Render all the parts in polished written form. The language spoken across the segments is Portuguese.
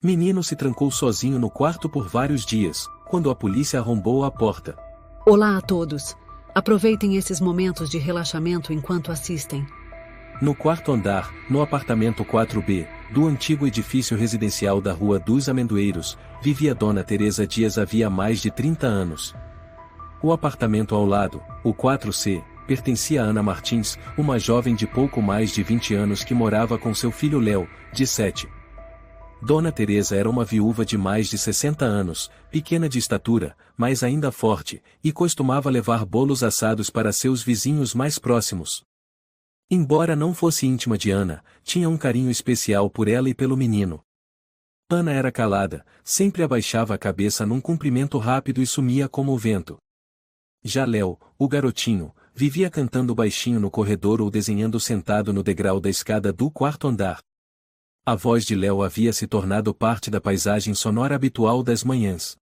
Menino se trancou sozinho no quarto por vários dias, quando a polícia arrombou a porta. Olá a todos. Aproveitem esses momentos de relaxamento enquanto assistem. No quarto andar, no apartamento 4B, do antigo edifício residencial da Rua dos Amendoeiros, vivia Dona Teresa Dias havia mais de 30 anos. O apartamento ao lado, o 4C, pertencia a Ana Martins, uma jovem de pouco mais de 20 anos que morava com seu filho Léo, de 7. Dona Teresa era uma viúva de mais de 60 anos, pequena de estatura, mas ainda forte, e costumava levar bolos assados para seus vizinhos mais próximos. Embora não fosse íntima de Ana, tinha um carinho especial por ela e pelo menino. Ana era calada, sempre abaixava a cabeça num cumprimento rápido e sumia como o vento. Já Léo, o garotinho, vivia cantando baixinho no corredor ou desenhando sentado no degrau da escada do quarto andar. A voz de Léo havia se tornado parte da paisagem sonora habitual das manhãs.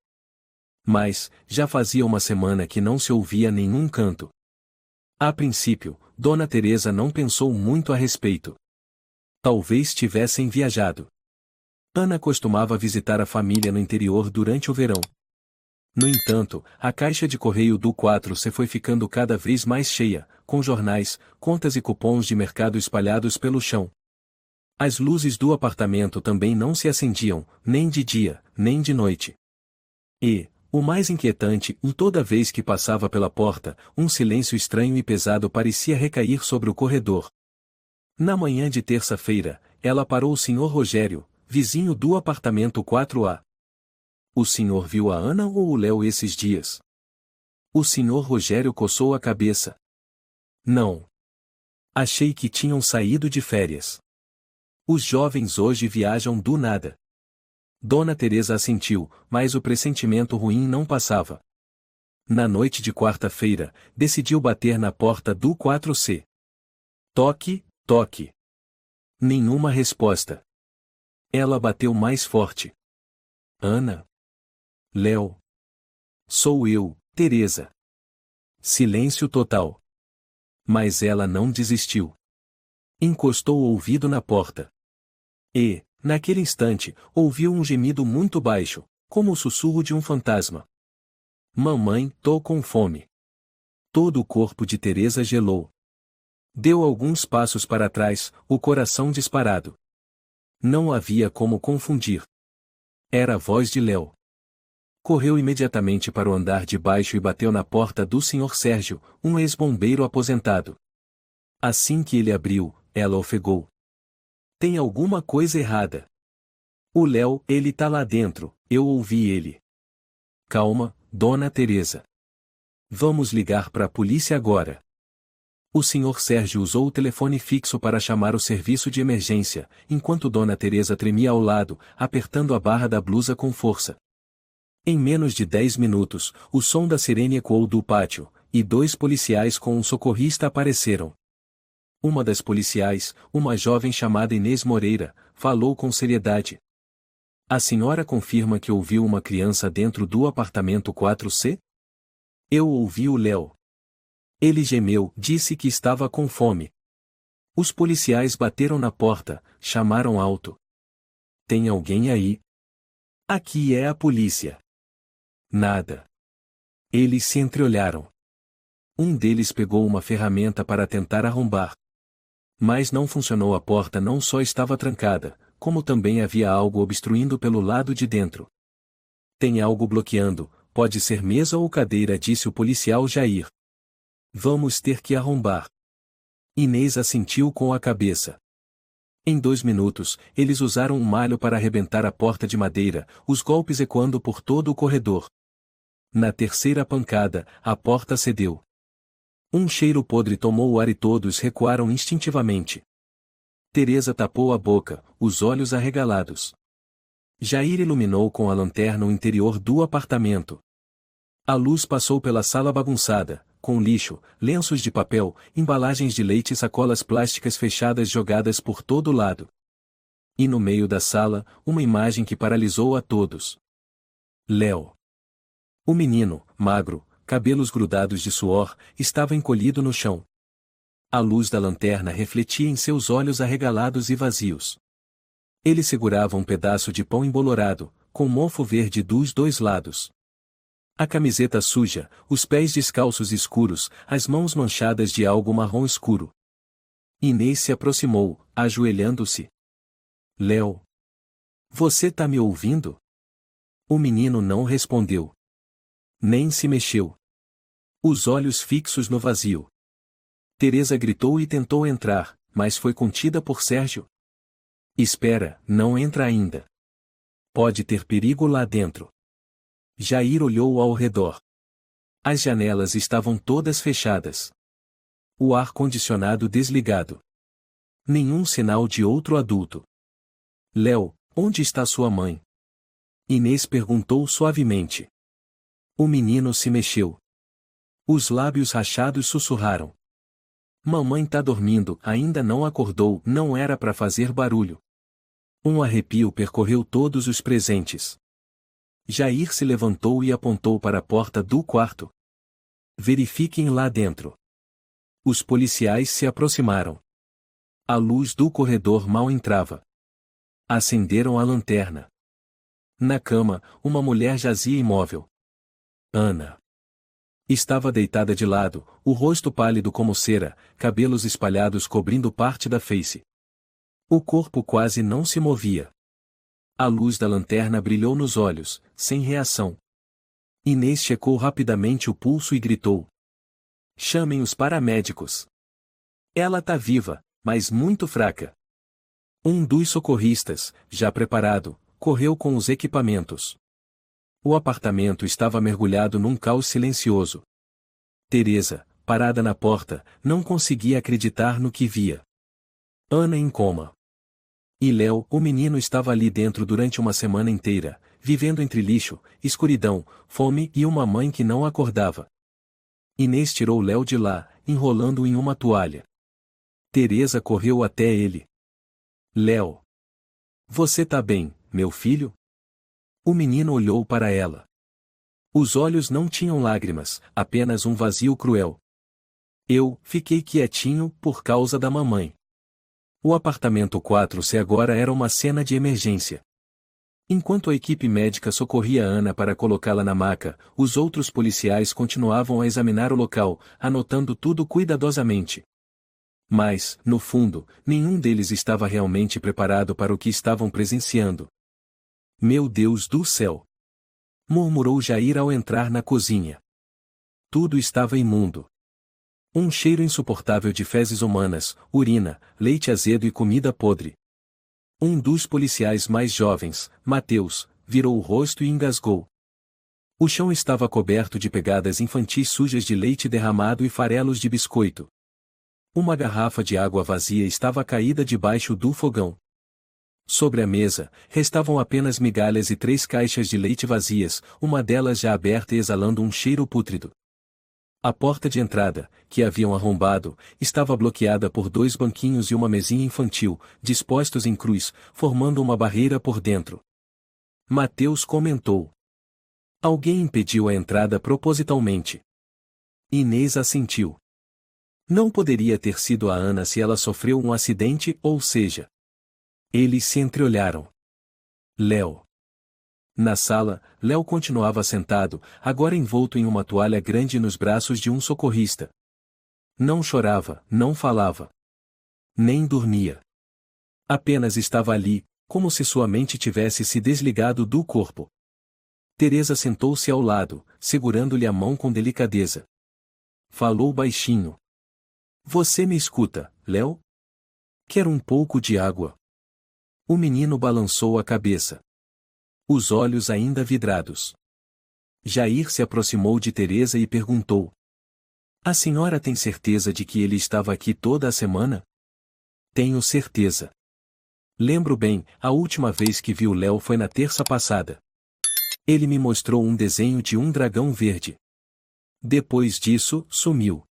Mas, já fazia uma semana que não se ouvia nenhum canto. A princípio, Dona Teresa não pensou muito a respeito. Talvez tivessem viajado. Ana costumava visitar a família no interior durante o verão. No entanto, a caixa de correio do 4C foi ficando cada vez mais cheia, com jornais, contas e cupons de mercado espalhados pelo chão. As luzes do apartamento também não se acendiam, nem de dia, nem de noite. E, o mais inquietante, toda vez que passava pela porta, um silêncio estranho e pesado parecia recair sobre o corredor. Na manhã de terça-feira, ela parou o Sr. Rogério, vizinho do apartamento 4A. O senhor viu a Ana ou o Léo esses dias? O Sr. Rogério coçou a cabeça. Não. Achei que tinham saído de férias. Os jovens hoje viajam do nada. Dona Teresa assentiu, mas o pressentimento ruim não passava. Na noite de quarta-feira, decidiu bater na porta do 4C. Toque, toque. Nenhuma resposta. Ela bateu mais forte. Ana? Léo? Sou eu, Teresa. Silêncio total. Mas ela não desistiu. Encostou o ouvido na porta. E, naquele instante, ouviu um gemido muito baixo, como o sussurro de um fantasma. Mamãe, tô com fome. Todo o corpo de Teresa gelou. Deu alguns passos para trás, o coração disparado. Não havia como confundir. Era a voz de Léo. Correu imediatamente para o andar de baixo e bateu na porta do Sr. Sérgio, um ex-bombeiro aposentado. Assim que ele abriu, ela ofegou. Tem alguma coisa errada. O Léo, ele tá lá dentro, eu ouvi ele. Calma, Dona Teresa. Vamos ligar para a polícia agora. O Sr. Sérgio usou o telefone fixo para chamar o serviço de emergência, enquanto Dona Teresa tremia ao lado, apertando a barra da blusa com força. Em menos de 10 minutos, o som da sirene ecoou do pátio, e 2 policiais com um socorrista apareceram. Uma das policiais, uma jovem chamada Inês Moreira, falou com seriedade. A senhora confirma que ouviu uma criança dentro do apartamento 4C? Eu ouvi o Léo. Ele gemeu, disse que estava com fome. Os policiais bateram na porta, chamaram alto. Tem alguém aí? Aqui é a polícia. Nada. Eles se entreolharam. Um deles pegou uma ferramenta para tentar arrombar. Mas não funcionou, a porta não só estava trancada, como também havia algo obstruindo pelo lado de dentro. Tem algo bloqueando, pode ser mesa ou cadeira, disse o policial Jair. Vamos ter que arrombar. Inês assentiu com a cabeça. Em 2 minutos, eles usaram um malho para arrebentar a porta de madeira, os golpes ecoando por todo o corredor. Na terceira pancada, a porta cedeu. Um cheiro podre tomou o ar e todos recuaram instintivamente. Teresa tapou a boca, os olhos arregalados. Jair iluminou com a lanterna o interior do apartamento. A luz passou pela sala bagunçada, com lixo, lenços de papel, embalagens de leite e sacolas plásticas fechadas jogadas por todo lado. E no meio da sala, uma imagem que paralisou a todos. Léo. O menino, magro, cabelos grudados de suor, estava encolhido no chão. A luz da lanterna refletia em seus olhos arregalados e vazios. Ele segurava um pedaço de pão embolorado, com mofo verde dos dois lados. A camiseta suja, os pés descalços escuros, as mãos manchadas de algo marrom escuro. Inês se aproximou, ajoelhando-se. Léo. Você tá me ouvindo? O menino não respondeu. Nem se mexeu. Os olhos fixos no vazio. Teresa gritou e tentou entrar, mas foi contida por Sérgio. Espera, não entra ainda. Pode ter perigo lá dentro. Jair olhou ao redor. As janelas estavam todas fechadas. O ar-condicionado desligado. Nenhum sinal de outro adulto. Léo, onde está sua mãe? Inês perguntou suavemente. O menino se mexeu. Os lábios rachados sussurraram. Mamãe tá dormindo, ainda não acordou, não era para fazer barulho. Um arrepio percorreu todos os presentes. Jair se levantou e apontou para a porta do quarto. Verifiquem lá dentro. Os policiais se aproximaram. A luz do corredor mal entrava. Acenderam a lanterna. Na cama, uma mulher jazia imóvel. Ana. Estava deitada de lado, o rosto pálido como cera, cabelos espalhados cobrindo parte da face. O corpo quase não se movia. A luz da lanterna brilhou nos olhos, sem reação. Inês checou rapidamente o pulso e gritou. Chamem os paramédicos. Ela tá viva, mas muito fraca. Um dos socorristas, já preparado, correu com os equipamentos. O apartamento estava mergulhado num caos silencioso. Teresa, parada na porta, não conseguia acreditar no que via. Ana em coma. E Léo, o menino, estava ali dentro durante uma semana inteira, vivendo entre lixo, escuridão, fome e uma mãe que não acordava. Inês tirou Léo de lá, enrolando-o em uma toalha. Teresa correu até ele. Léo. Você tá bem, meu filho? O menino olhou para ela. Os olhos não tinham lágrimas, apenas um vazio cruel. Eu fiquei quietinho por causa da mamãe. O apartamento 4C agora era uma cena de emergência. Enquanto a equipe médica socorria Ana para colocá-la na maca, os outros policiais continuavam a examinar o local, anotando tudo cuidadosamente. Mas, no fundo, nenhum deles estava realmente preparado para o que estavam presenciando. Meu Deus do céu! Murmurou Jair ao entrar na cozinha. Tudo estava imundo. Um cheiro insuportável de fezes humanas, urina, leite azedo e comida podre. Um dos policiais mais jovens, Mateus, virou o rosto e engasgou. O chão estava coberto de pegadas infantis sujas de leite derramado e farelos de biscoito. Uma garrafa de água vazia estava caída debaixo do fogão. Sobre a mesa, restavam apenas migalhas e 3 caixas de leite vazias, uma delas já aberta e exalando um cheiro pútrido. A porta de entrada, que haviam arrombado, estava bloqueada por 2 banquinhos e uma mesinha infantil, dispostos em cruz, formando uma barreira por dentro. Mateus comentou. Alguém impediu a entrada propositalmente. Inês assentiu. Não poderia ter sido a Ana se ela sofreu um acidente, ou seja. Eles se entreolharam. Léo. Na sala, Léo continuava sentado, agora envolto em uma toalha grande nos braços de um socorrista. Não chorava, não falava. Nem dormia. Apenas estava ali, como se sua mente tivesse se desligado do corpo. Teresa sentou-se ao lado, segurando-lhe a mão com delicadeza. Falou baixinho. Você me escuta, Léo? Quer um pouco de água? O menino balançou a cabeça. Os olhos ainda vidrados. Jair se aproximou de Teresa e perguntou. A senhora tem certeza de que ele estava aqui toda a semana? Tenho certeza. Lembro bem, a última vez que vi o Léo foi na terça passada. Ele me mostrou um desenho de um dragão verde. Depois disso, sumiu.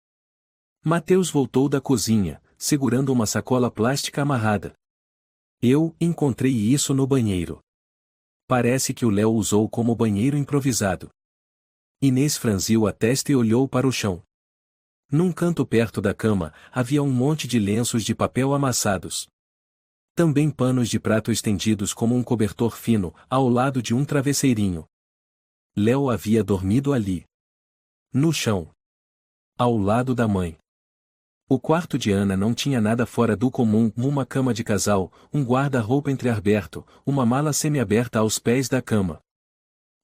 Mateus voltou da cozinha, segurando uma sacola plástica amarrada. Eu encontrei isso no banheiro. Parece que o Léo usou como banheiro improvisado. Inês franziu a testa e olhou para o chão. Num canto perto da cama, havia um monte de lenços de papel amassados. Também panos de prato estendidos como um cobertor fino, ao lado de um travesseirinho. Léo havia dormido ali. No chão. Ao lado da mãe. O quarto de Ana não tinha nada fora do comum, uma cama de casal, um guarda-roupa entreaberto, uma mala semiaberta aos pés da cama.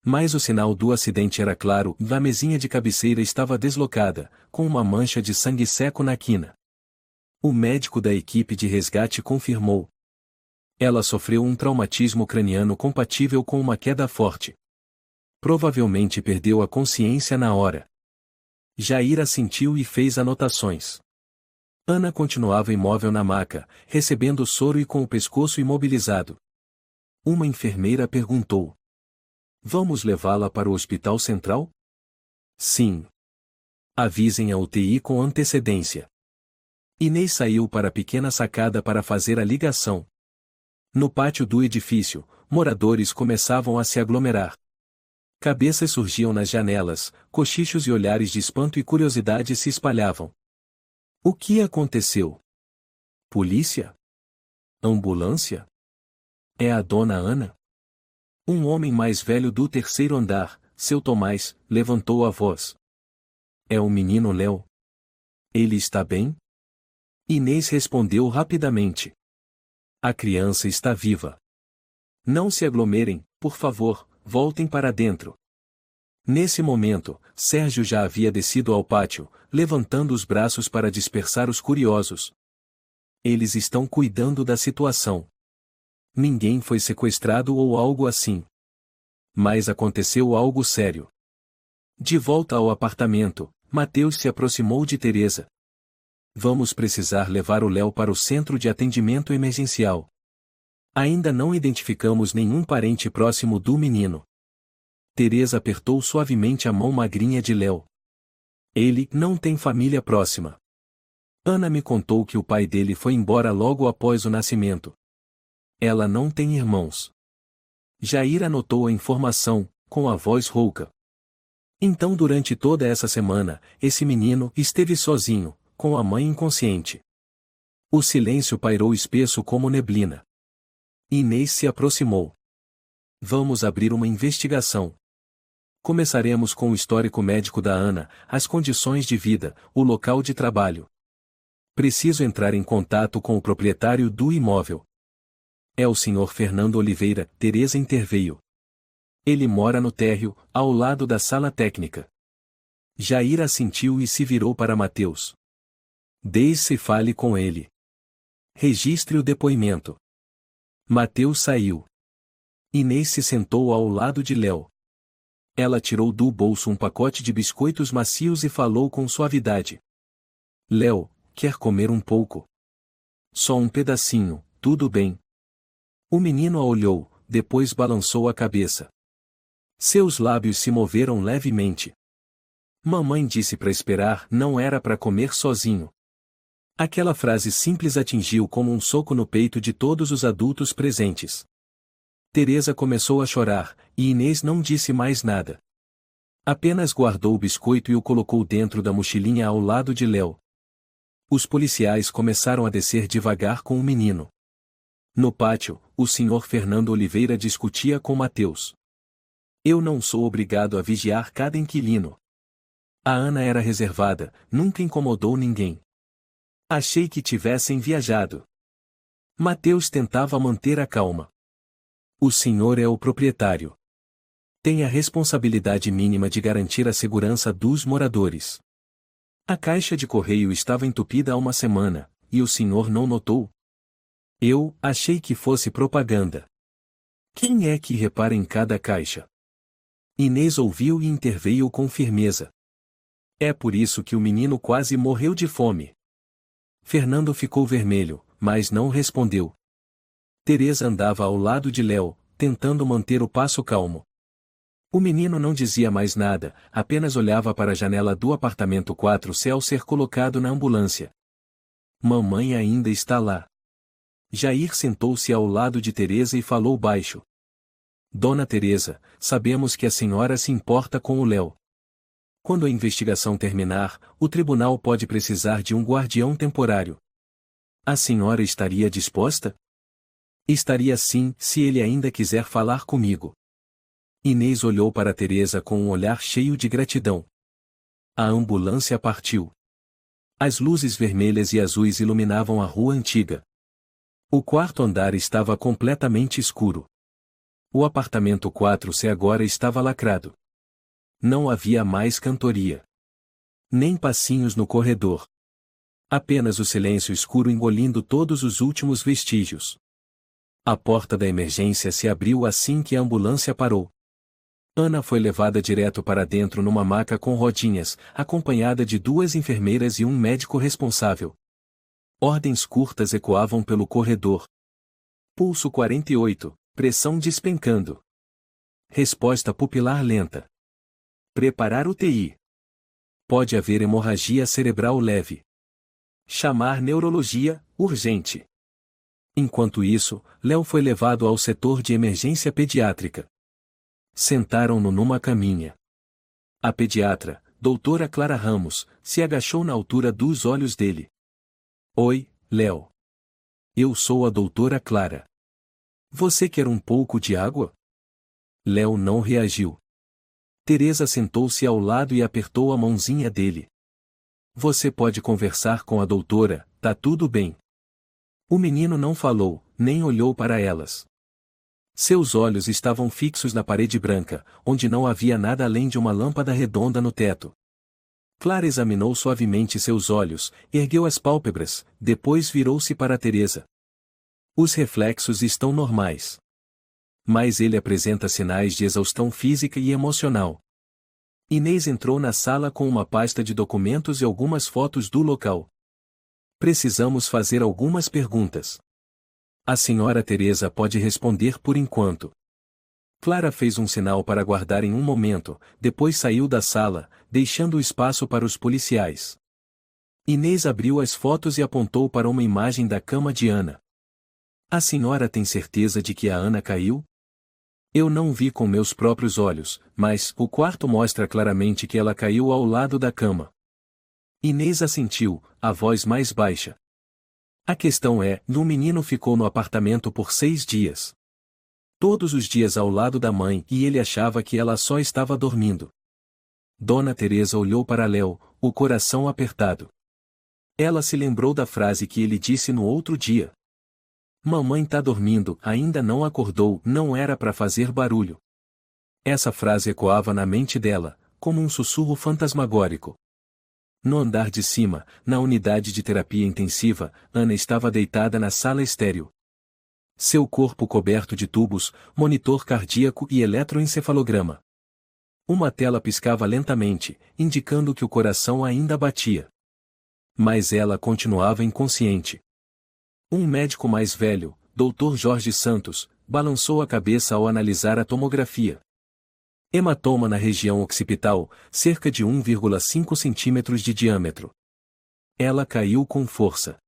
Mas o sinal do acidente era claro, a mesinha de cabeceira estava deslocada, com uma mancha de sangue seco na quina. O médico da equipe de resgate confirmou. Ela sofreu um traumatismo craniano compatível com uma queda forte. Provavelmente perdeu a consciência na hora. Jair assentiu e fez anotações. Ana continuava imóvel na maca, recebendo soro e com o pescoço imobilizado. Uma enfermeira perguntou: "Vamos levá-la para o hospital central?" "Sim. Avisem a UTI com antecedência." Inês saiu para a pequena sacada para fazer a ligação. No pátio do edifício, moradores começavam a se aglomerar. Cabeças surgiam nas janelas, cochichos e olhares de espanto e curiosidade se espalhavam. O que aconteceu? Polícia? Ambulância? É a dona Ana? Um homem mais velho do terceiro andar, seu Tomás, levantou a voz. É o menino Léo. Ele está bem? Inês respondeu rapidamente. A criança está viva. Não se aglomerem, por favor, voltem para dentro. Nesse momento, Sérgio já havia descido ao pátio, levantando os braços para dispersar os curiosos. Eles estão cuidando da situação. Ninguém foi sequestrado ou algo assim. Mas aconteceu algo sério. De volta ao apartamento, Mateus se aproximou de Teresa. Vamos precisar levar o Léo para o centro de atendimento emergencial. Ainda não identificamos nenhum parente próximo do menino. Teresa apertou suavemente a mão magrinha de Léo. Ele não tem família próxima. Ana me contou que o pai dele foi embora logo após o nascimento. Ela não tem irmãos. Jair anotou a informação, com a voz rouca. Então durante toda essa semana, esse menino esteve sozinho, com a mãe inconsciente. O silêncio pairou espesso como neblina. Inês se aproximou. Vamos abrir uma investigação. Começaremos com o histórico médico da Ana, as condições de vida, o local de trabalho. Preciso entrar em contato com o proprietário do imóvel. É o Sr. Fernando Oliveira, Teresa interveio. Ele mora no térreo, ao lado da sala técnica. Jair assentiu e se virou para Mateus. Desce e fale com ele. Registre o depoimento. Mateus saiu. Inês se sentou ao lado de Léo. Ela tirou do bolso um pacote de biscoitos macios e falou com suavidade. Léo, quer comer um pouco? Só um pedacinho, tudo bem. O menino a olhou, depois balançou a cabeça. Seus lábios se moveram levemente. Mamãe disse para esperar, não era para comer sozinho. Aquela frase simples atingiu como um soco no peito de todos os adultos presentes. Teresa começou a chorar, e Inês não disse mais nada. Apenas guardou o biscoito e o colocou dentro da mochilinha ao lado de Léo. Os policiais começaram a descer devagar com o menino. No pátio, o Sr. Fernando Oliveira discutia com Mateus. Eu não sou obrigado a vigiar cada inquilino. A Ana era reservada, nunca incomodou ninguém. Achei que tivessem viajado. Mateus tentava manter a calma. O senhor é o proprietário. Tem a responsabilidade mínima de garantir a segurança dos moradores. A caixa de correio estava entupida há uma semana, e o senhor não notou? Eu achei que fosse propaganda. Quem é que repara em cada caixa? Inês ouviu e interveio com firmeza. É por isso que o menino quase morreu de fome. Fernando ficou vermelho, mas não respondeu. Teresa andava ao lado de Léo, tentando manter o passo calmo. O menino não dizia mais nada, apenas olhava para a janela do apartamento 4C ao ser colocado na ambulância. Mamãe ainda está lá. Jair sentou-se ao lado de Teresa e falou baixo. Dona Teresa, sabemos que a senhora se importa com o Léo. Quando a investigação terminar, o tribunal pode precisar de um guardião temporário. A senhora estaria disposta? Estaria sim, se ele ainda quiser falar comigo. Inês olhou para Teresa com um olhar cheio de gratidão. A ambulância partiu. As luzes vermelhas e azuis iluminavam a rua antiga. O quarto andar estava completamente escuro. O apartamento 4C agora estava lacrado. Não havia mais cantoria. Nem passinhos no corredor. Apenas o silêncio escuro engolindo todos os últimos vestígios. A porta da emergência se abriu assim que a ambulância parou. Ana foi levada direto para dentro numa maca com rodinhas, acompanhada de 2 enfermeiras e um médico responsável. Ordens curtas ecoavam pelo corredor. Pulso 48, pressão despencando. Resposta pupilar lenta. Preparar UTI. Pode haver hemorragia cerebral leve. Chamar neurologia, urgente. Enquanto isso, Léo foi levado ao setor de emergência pediátrica. Sentaram-no numa caminha. A pediatra, doutora Clara Ramos, se agachou na altura dos olhos dele. Oi, Léo. Eu sou a doutora Clara. Você quer um pouco de água? Léo não reagiu. Teresa sentou-se ao lado e apertou a mãozinha dele. Você pode conversar com a doutora, tá tudo bem. O menino não falou, nem olhou para elas. Seus olhos estavam fixos na parede branca, onde não havia nada além de uma lâmpada redonda no teto. Clara examinou suavemente seus olhos, ergueu as pálpebras, depois virou-se para Teresa. Os reflexos estão normais. Mas ele apresenta sinais de exaustão física e emocional. Inês entrou na sala com uma pasta de documentos e algumas fotos do local. Precisamos fazer algumas perguntas. A senhora Teresa pode responder por enquanto. Clara fez um sinal para aguardar em um momento, depois saiu da sala, deixando espaço para os policiais. Inês abriu as fotos e apontou para uma imagem da cama de Ana. A senhora tem certeza de que a Ana caiu? Eu não vi com meus próprios olhos, mas o quarto mostra claramente que ela caiu ao lado da cama. Inês assentiu, a voz mais baixa. A questão é, o menino ficou no apartamento por 6 dias. Todos os dias ao lado da mãe e ele achava que ela só estava dormindo. Dona Teresa olhou para Léo, o coração apertado. Ela se lembrou da frase que ele disse no outro dia. Mamãe tá dormindo, ainda não acordou, não era para fazer barulho. Essa frase ecoava na mente dela, como um sussurro fantasmagórico. No andar de cima, na unidade de terapia intensiva, Ana estava deitada na sala estéril. Seu corpo coberto de tubos, monitor cardíaco e eletroencefalograma. Uma tela piscava lentamente, indicando que o coração ainda batia. Mas ela continuava inconsciente. Um médico mais velho, Dr. Jorge Santos, balançou a cabeça ao analisar a tomografia. Hematoma na região occipital, cerca de 1,5 centímetros de diâmetro. Ela caiu com força.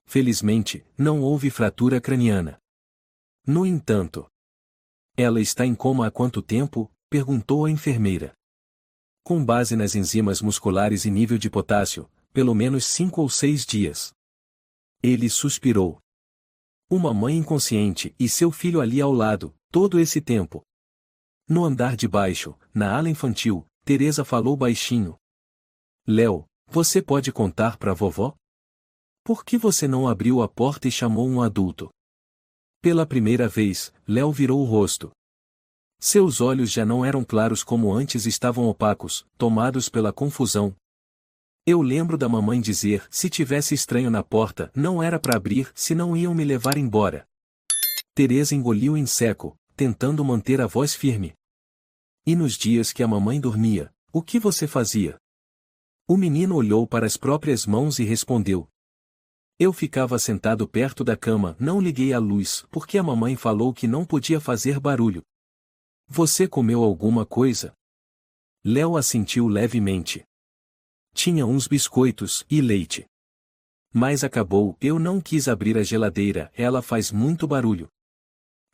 Felizmente, não houve fratura craniana. No entanto, ela está em coma há quanto tempo? Perguntou a enfermeira. Com base nas enzimas musculares e nível de potássio, pelo menos 5 ou 6 dias. Ele suspirou. Uma mãe inconsciente e seu filho ali ao lado, todo esse tempo. No andar de baixo, na ala infantil, Teresa falou baixinho. Léo, você pode contar para a vovó? Por que você não abriu a porta e chamou um adulto? Pela primeira vez, Léo virou o rosto. Seus olhos já não eram claros como antes, estavam opacos, tomados pela confusão. Eu lembro da mamãe dizer, se tivesse estranho na porta, não era para abrir, senão iam me levar embora. Teresa engoliu em seco, tentando manter a voz firme. E nos dias que a mamãe dormia, o que você fazia? O menino olhou para as próprias mãos e respondeu. Eu ficava sentado perto da cama, não liguei a luz, porque a mamãe falou que não podia fazer barulho. Você comeu alguma coisa? Léo assentiu levemente. Tinha uns biscoitos e leite. Mas acabou, eu não quis abrir a geladeira, ela faz muito barulho.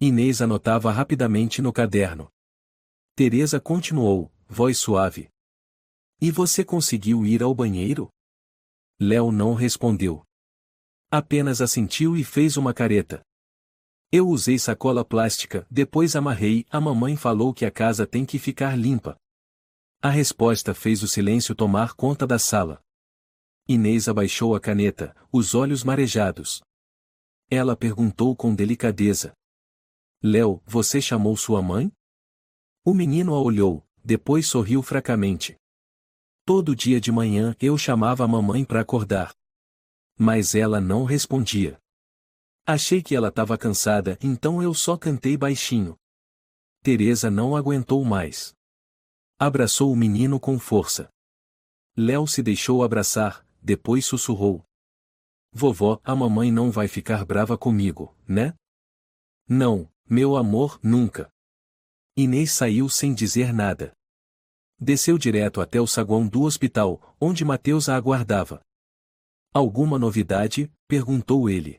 Inês anotava rapidamente no caderno. Teresa continuou, voz suave. E você conseguiu ir ao banheiro? Léo não respondeu. Apenas assentiu e fez uma careta. Eu usei sacola plástica, depois amarrei, a mamãe falou que a casa tem que ficar limpa. A resposta fez o silêncio tomar conta da sala. Inês abaixou a caneta, os olhos marejados. Ela perguntou com delicadeza. Léo, você chamou sua mãe? O menino a olhou, depois sorriu fracamente. Todo dia de manhã eu chamava a mamãe para acordar. Mas ela não respondia. Achei que ela estava cansada, então eu só cantei baixinho. Teresa não aguentou mais. Abraçou o menino com força. Léo se deixou abraçar, depois sussurrou. Vovó, a mamãe não vai ficar brava comigo, né? Não, meu amor, nunca. Inês saiu sem dizer nada. Desceu direto até o saguão do hospital, onde Mateus a aguardava. Alguma novidade? Perguntou ele.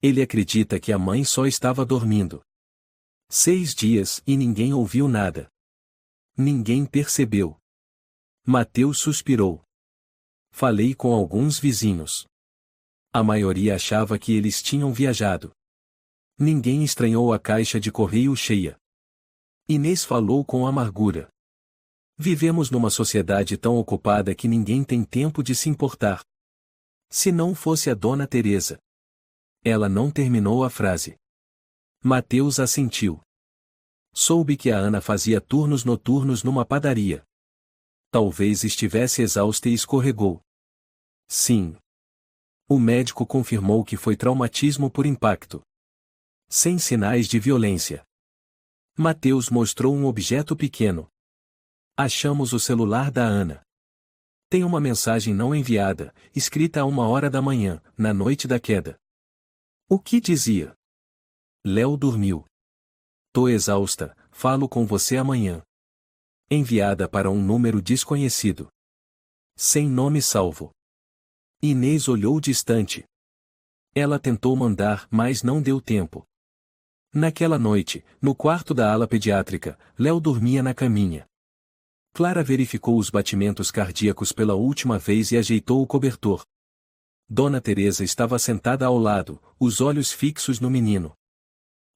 Ele acredita que a mãe só estava dormindo. 6 dias e ninguém ouviu nada. Ninguém percebeu. Mateus suspirou. Falei com alguns vizinhos. A maioria achava que eles tinham viajado. Ninguém estranhou a caixa de correio cheia. Inês falou com amargura. Vivemos numa sociedade tão ocupada que ninguém tem tempo de se importar. Se não fosse a dona Teresa. Ela não terminou a frase. Mateus assentiu. Soube que a Ana fazia turnos noturnos numa padaria. Talvez estivesse exausta e escorregou. Sim. O médico confirmou que foi traumatismo por impacto. Sem sinais de violência. Mateus mostrou um objeto pequeno. Achamos o celular da Ana. Tem uma mensagem não enviada, escrita a 1h da manhã, na noite da queda. O que dizia? Léo dormiu. Tô exausta, falo com você amanhã. Enviada para um número desconhecido. Sem nome salvo. Inês olhou distante. Ela tentou mandar, mas não deu tempo. Naquela noite, no quarto da ala pediátrica, Léo dormia na caminha. Clara verificou os batimentos cardíacos pela última vez e ajeitou o cobertor. Dona Teresa estava sentada ao lado, os olhos fixos no menino.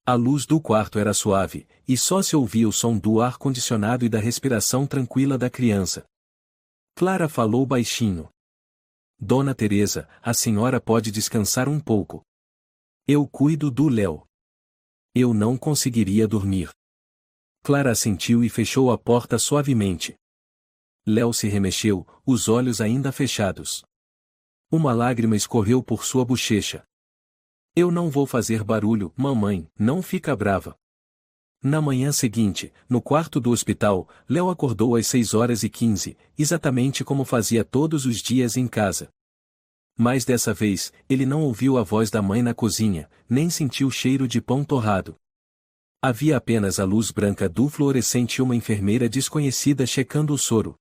A luz do quarto era suave, e só se ouvia o som do ar-condicionado e da respiração tranquila da criança. Clara falou baixinho. Dona Teresa, a senhora pode descansar um pouco. Eu cuido do Léo. Eu não conseguiria dormir. Clara assentiu e fechou a porta suavemente. Léo se remexeu, os olhos ainda fechados. Uma lágrima escorreu por sua bochecha. Eu não vou fazer barulho, mamãe, não fica brava. Na manhã seguinte, no quarto do hospital, Léo acordou às 6h15, exatamente como fazia todos os dias em casa. Mas dessa vez, ele não ouviu a voz da mãe na cozinha, nem sentiu o cheiro de pão torrado. Havia apenas a luz branca do fluorescente e uma enfermeira desconhecida checando o soro.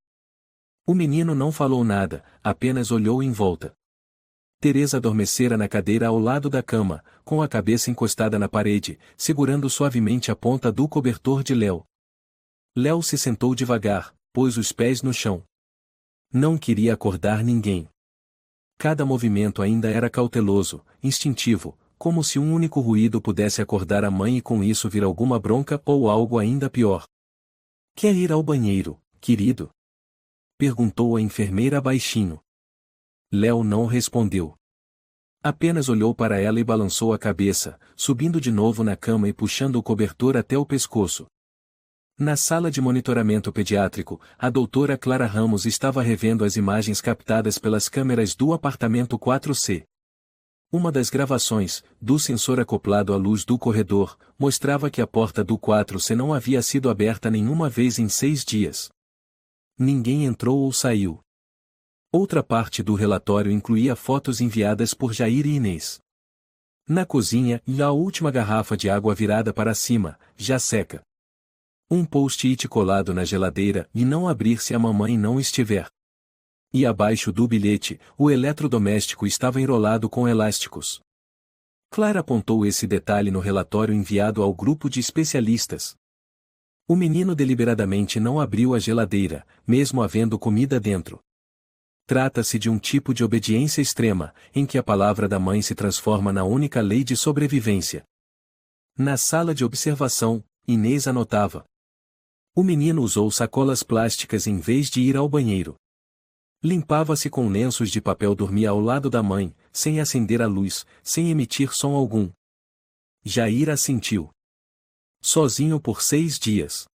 O menino não falou nada, apenas olhou em volta. Teresa adormecera na cadeira ao lado da cama, com a cabeça encostada na parede, segurando suavemente a ponta do cobertor de Léo. Léo se sentou devagar, pôs os pés no chão. Não queria acordar ninguém. Cada movimento ainda era cauteloso, instintivo, como se um único ruído pudesse acordar a mãe e com isso vir alguma bronca ou algo ainda pior. Quer ir ao banheiro, querido? Perguntou a enfermeira baixinho. Léo não respondeu. Apenas olhou para ela e balançou a cabeça, subindo de novo na cama e puxando o cobertor até o pescoço. Na sala de monitoramento pediátrico, a doutora Clara Ramos estava revendo as imagens captadas pelas câmeras do apartamento 4C. Uma das gravações, do sensor acoplado à luz do corredor, mostrava que a porta do 4C não havia sido aberta nenhuma vez em 6 dias. Ninguém entrou ou saiu. Outra parte do relatório incluía fotos enviadas por Jair e Inês. Na cozinha, a última garrafa de água virada para cima, já seca. Um post-it colado na geladeira e não abrir se a mamãe não estiver. E abaixo do bilhete, o eletrodoméstico estava enrolado com elásticos. Clara apontou esse detalhe no relatório enviado ao grupo de especialistas. O menino deliberadamente não abriu a geladeira, mesmo havendo comida dentro. Trata-se de um tipo de obediência extrema, em que a palavra da mãe se transforma na única lei de sobrevivência. Na sala de observação, Inês anotava. O menino usou sacolas plásticas em vez de ir ao banheiro. Limpava-se com lenços de papel, dormia ao lado da mãe, sem acender a luz, sem emitir som algum. Jair assentiu. Sozinho por 6 dias.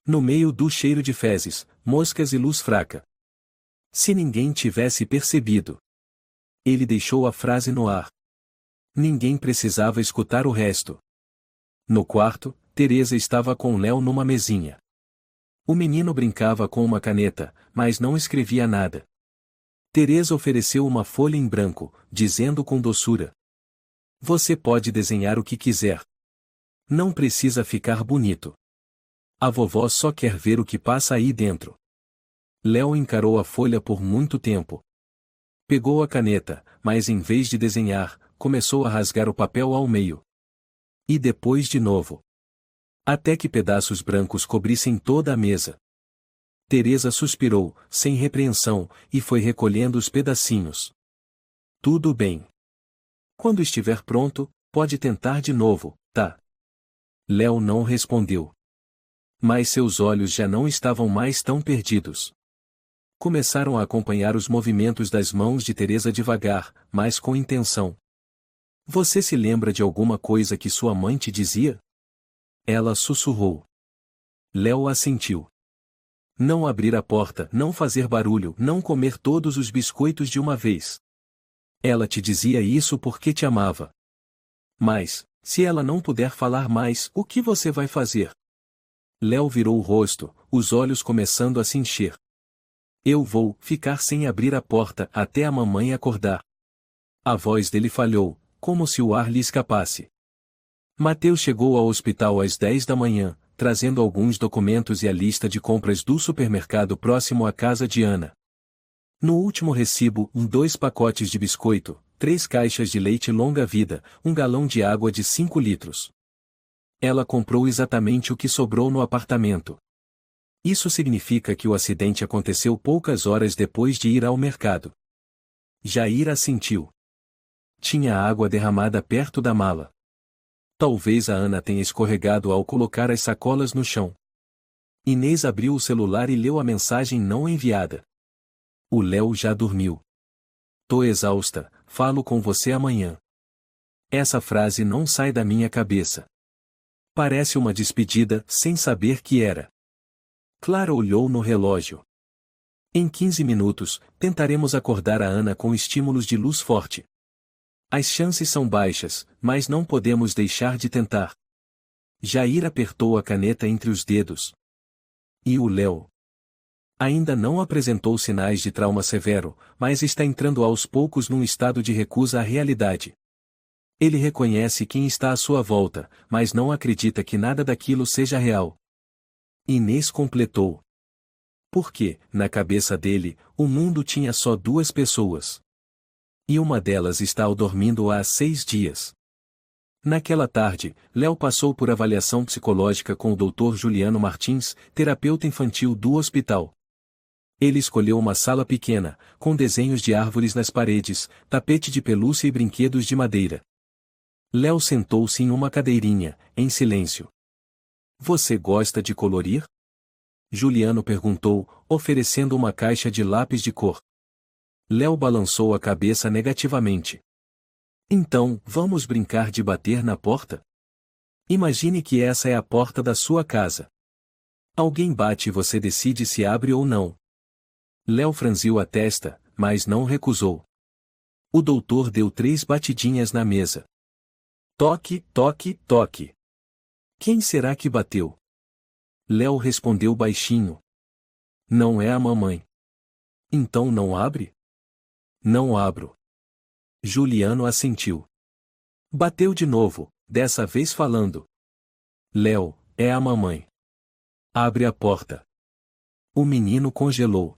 No meio do cheiro de fezes, moscas e luz fraca. Se ninguém tivesse percebido. Ele deixou a frase no ar. Ninguém precisava escutar o resto. No quarto, Teresa estava com Léo numa mesinha. O menino brincava com uma caneta, mas não escrevia nada. Teresa ofereceu uma folha em branco, dizendo com doçura: Você pode desenhar o que quiser. Não precisa ficar bonito. A vovó só quer ver o que passa aí dentro. Léo encarou a folha por muito tempo. Pegou a caneta, mas em vez de desenhar, começou a rasgar o papel ao meio. E depois de novo. Até que pedaços brancos cobrissem toda a mesa. Teresa suspirou, sem repreensão, e foi recolhendo os pedacinhos. Tudo bem. Quando estiver pronto, pode tentar de novo, tá? Léo não respondeu. Mas seus olhos já não estavam mais tão perdidos. Começaram a acompanhar os movimentos das mãos de Teresa devagar, mas com intenção. Você se lembra de alguma coisa que sua mãe te dizia? Ela sussurrou. Léo assentiu. Não abrir a porta, não fazer barulho, não comer todos os biscoitos de uma vez. Ela te dizia isso porque te amava. Mas, se ela não puder falar mais, o que você vai fazer? Léo virou o rosto, os olhos começando a se encher. Eu vou ficar sem abrir a porta até a mamãe acordar. A voz dele falhou, como se o ar lhe escapasse. Mateus chegou ao hospital às 10 da manhã, trazendo alguns documentos e a lista de compras do supermercado próximo à casa de Ana. No último recibo, 2 pacotes de biscoito, 3 caixas de leite longa-vida, 1 galão de água de 5 litros. Ela comprou exatamente o que sobrou no apartamento. Isso significa que o acidente aconteceu poucas horas depois de ir ao mercado. Jair assentiu. Tinha água derramada perto da mala. Talvez a Ana tenha escorregado ao colocar as sacolas no chão. Inês abriu o celular e leu a mensagem não enviada. O Léo já dormiu. Tô exausta, falo com você amanhã. Essa frase não sai da minha cabeça. Parece uma despedida, sem saber que era. Clara olhou no relógio. Em 15 minutos, tentaremos acordar a Ana com estímulos de luz forte. As chances são baixas, mas não podemos deixar de tentar. Jair apertou a caneta entre os dedos. E o Léo? Ainda não apresentou sinais de trauma severo, mas está entrando aos poucos num estado de recusa à realidade. Ele reconhece quem está à sua volta, mas não acredita que nada daquilo seja real. Inês completou. Porque, na cabeça dele, o mundo tinha só 2 pessoas. E uma delas está dormindo há 6 dias. Naquela tarde, Léo passou por avaliação psicológica com o Dr. Juliano Martins, terapeuta infantil do hospital. Ele escolheu uma sala pequena, com desenhos de árvores nas paredes, tapete de pelúcia e brinquedos de madeira. Léo sentou-se em uma cadeirinha, em silêncio. Você gosta de colorir? Juliano perguntou, oferecendo uma caixa de lápis de cor. Léo balançou a cabeça negativamente. Então, vamos brincar de bater na porta? Imagine que essa é a porta da sua casa. Alguém bate e você decide se abre ou não. Léo franziu a testa, mas não recusou. O doutor deu 3 batidinhas na mesa. Toque, toque, toque. Quem será que bateu? Léo respondeu baixinho. Não é a mamãe. Então não abre? Não abro. Juliano assentiu. Bateu de novo, dessa vez falando. Léo, é a mamãe. Abre a porta. O menino congelou.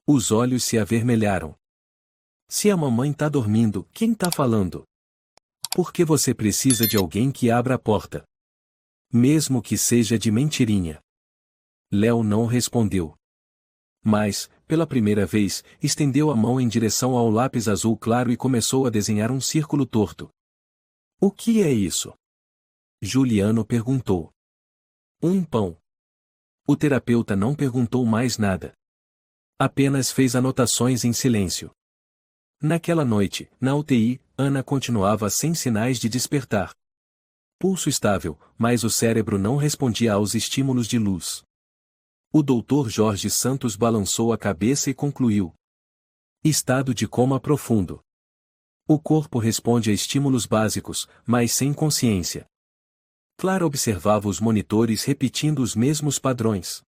Os olhos se avermelharam. Se a mamãe tá dormindo, quem tá falando? Por que você precisa de alguém que abra a porta? Mesmo que seja de mentirinha. Léo não respondeu. Mas, pela primeira vez, estendeu a mão em direção ao lápis azul claro e começou a desenhar um círculo torto. O que é isso? Juliano perguntou. Um pão. O terapeuta não perguntou mais nada. Apenas fez anotações em silêncio. Naquela noite, na UTI, Ana continuava sem sinais de despertar. Pulso estável, mas o cérebro não respondia aos estímulos de luz. O doutor Jorge Santos balançou a cabeça e concluiu. Estado de coma profundo. O corpo responde a estímulos básicos, mas sem consciência. Clara observava os monitores repetindo os mesmos padrões.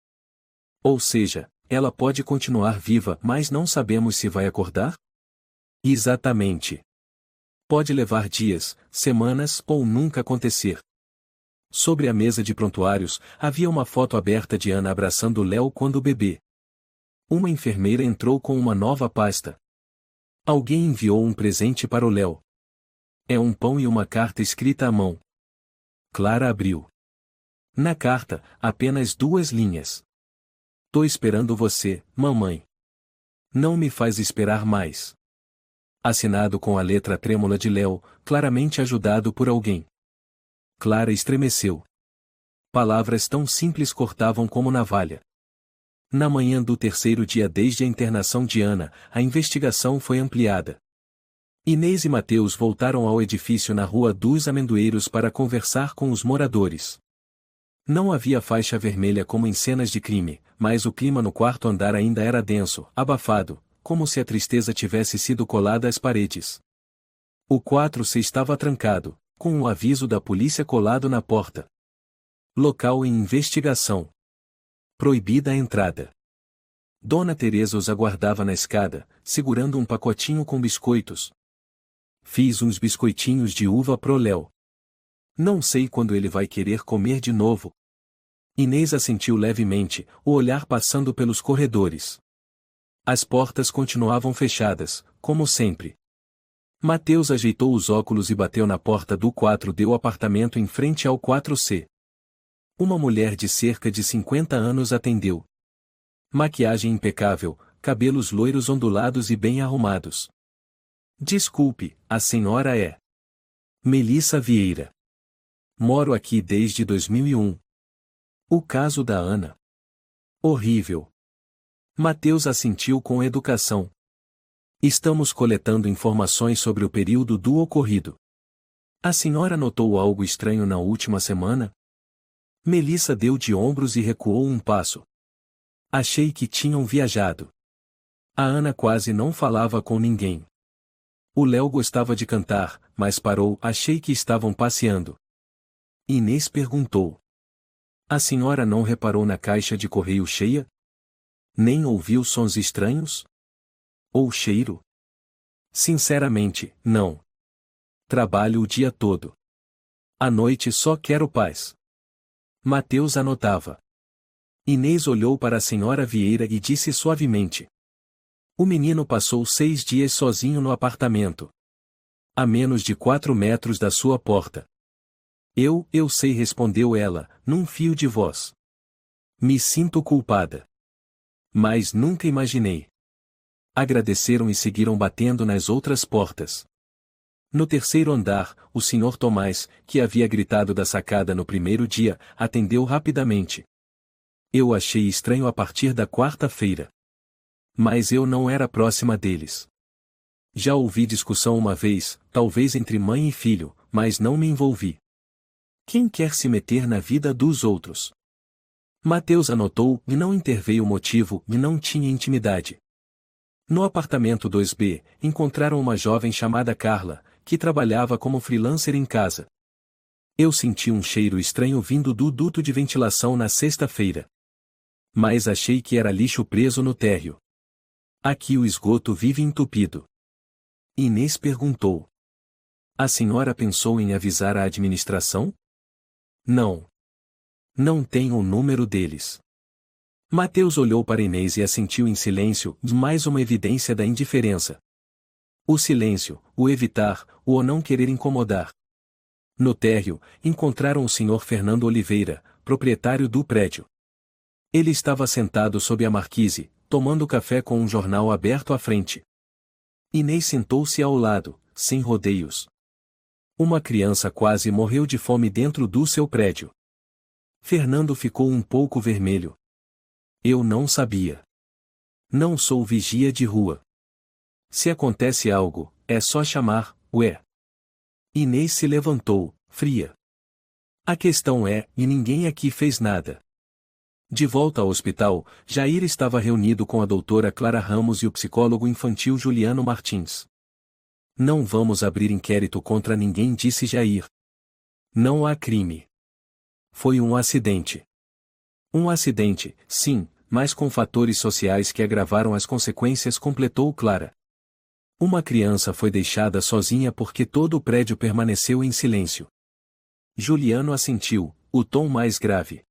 Ou seja, ela pode continuar viva, mas não sabemos se vai acordar? Exatamente. Pode levar dias, semanas ou nunca acontecer. Sobre a mesa de prontuários, havia uma foto aberta de Ana abraçando Léo quando bebê. Uma enfermeira entrou com uma nova pasta. Alguém enviou um presente para o Léo. É um pão e uma carta escrita à mão. Clara abriu. Na carta, apenas 2 linhas. Tô esperando você, mamãe. Não me faz esperar mais. Assinado com a letra trêmula de Léo, claramente ajudado por alguém. Clara estremeceu. Palavras tão simples cortavam como navalha. Na manhã do 3º dia desde a internação de Ana, a investigação foi ampliada. Inês e Mateus voltaram ao edifício na Rua dos Amendoeiros para conversar com os moradores. Não havia faixa vermelha como em cenas de crime, mas o clima no quarto andar ainda era denso, abafado, como se a tristeza tivesse sido colada às paredes. O 4C estava trancado, com o aviso da polícia colado na porta. Local em investigação. Proibida a entrada. Dona Teresa os aguardava na escada, segurando um pacotinho com biscoitos. Fiz uns biscoitinhos de uva pro Léo. Não sei quando ele vai querer comer de novo. Inês assentiu levemente, o olhar passando pelos corredores. As portas continuavam fechadas, como sempre. Mateus ajeitou os óculos e bateu na porta do 4D, o apartamento em frente ao 4C. Uma mulher de cerca de 50 anos atendeu. Maquiagem impecável, cabelos loiros ondulados e bem arrumados. Desculpe, a senhora é Melissa Vieira. Moro aqui desde 2001. O caso da Ana. Horrível. Mateus assentiu com educação. Estamos coletando informações sobre o período do ocorrido. A senhora notou algo estranho na última semana? Melissa deu de ombros e recuou um passo. Achei que tinham viajado. A Ana quase não falava com ninguém. O Léo gostava de cantar, mas parou. Achei que estavam passeando. Inês perguntou. A senhora não reparou na caixa de correio cheia? Nem ouviu sons estranhos? Ou cheiro? Sinceramente, não. Trabalho o dia todo. À noite só quero paz. Mateus anotava. Inês olhou para a senhora Vieira e disse suavemente. O menino passou 6 dias sozinho no apartamento. A menos de 4 metros da sua porta. Eu sei, respondeu ela, num fio de voz. Me sinto culpada. Mas nunca imaginei. Agradeceram e seguiram batendo nas outras portas. No 3º andar, o Sr. Tomás, que havia gritado da sacada no primeiro dia, atendeu rapidamente. Eu achei estranho a partir da 4ª-feira. Mas eu não era próxima deles. Já ouvi discussão uma vez, talvez entre mãe e filho, mas não me envolvi. Quem quer se meter na vida dos outros? Mateus anotou e não interveio o motivo e não tinha intimidade. No apartamento 2B, encontraram uma jovem chamada Carla, que trabalhava como freelancer em casa. Eu senti um cheiro estranho vindo do duto de ventilação na sexta-feira. Mas achei que era lixo preso no térreo. Aqui o esgoto vive entupido. Inês perguntou. A senhora pensou em avisar a administração? Não. Não tenho o número deles. Mateus olhou para Inês e assentiu em silêncio, mais uma evidência da indiferença. O silêncio, o evitar, o não querer incomodar. No térreo, encontraram o Sr. Fernando Oliveira, proprietário do prédio. Ele estava sentado sob a marquise, tomando café com um jornal aberto à frente. Inês sentou-se ao lado, sem rodeios. Uma criança quase morreu de fome dentro do seu prédio. Fernando ficou um pouco vermelho. Eu não sabia. Não sou vigia de rua. Se acontece algo, é só chamar, ué. Inês se levantou, fria. A questão é, e ninguém aqui fez nada. De volta ao hospital, Jair estava reunido com a doutora Clara Ramos e o psicólogo infantil Juliano Martins. Não vamos abrir inquérito contra ninguém, disse Jair. Não há crime. Foi um acidente. Um acidente, sim, mas com fatores sociais que agravaram as consequências, completou Clara. Uma criança foi deixada sozinha porque todo o prédio permaneceu em silêncio. Juliano assentiu, o tom mais grave.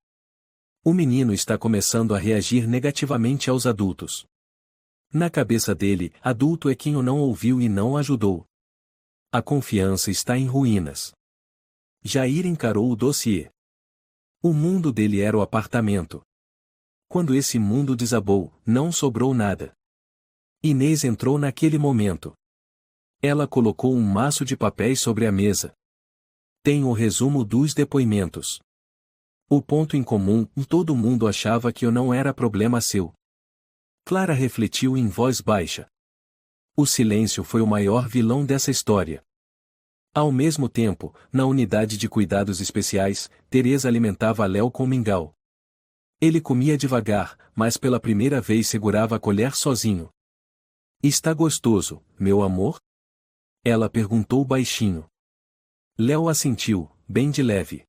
O menino está começando a reagir negativamente aos adultos. Na cabeça dele, adulto é quem o não ouviu e não ajudou. A confiança está em ruínas. Jair encarou o dossiê. O mundo dele era o apartamento. Quando esse mundo desabou, não sobrou nada. Inês entrou naquele momento. Ela colocou um maço de papéis sobre a mesa. Tem o resumo dos depoimentos. O ponto em comum, todo mundo achava que eu não era problema seu. Clara refletiu em voz baixa. O silêncio foi o maior vilão dessa história. Ao mesmo tempo, na unidade de cuidados especiais, Teresa alimentava Léo com mingau. Ele comia devagar, mas pela primeira vez segurava a colher sozinho. Está gostoso, meu amor? Ela perguntou baixinho. Léo assentiu, bem de leve.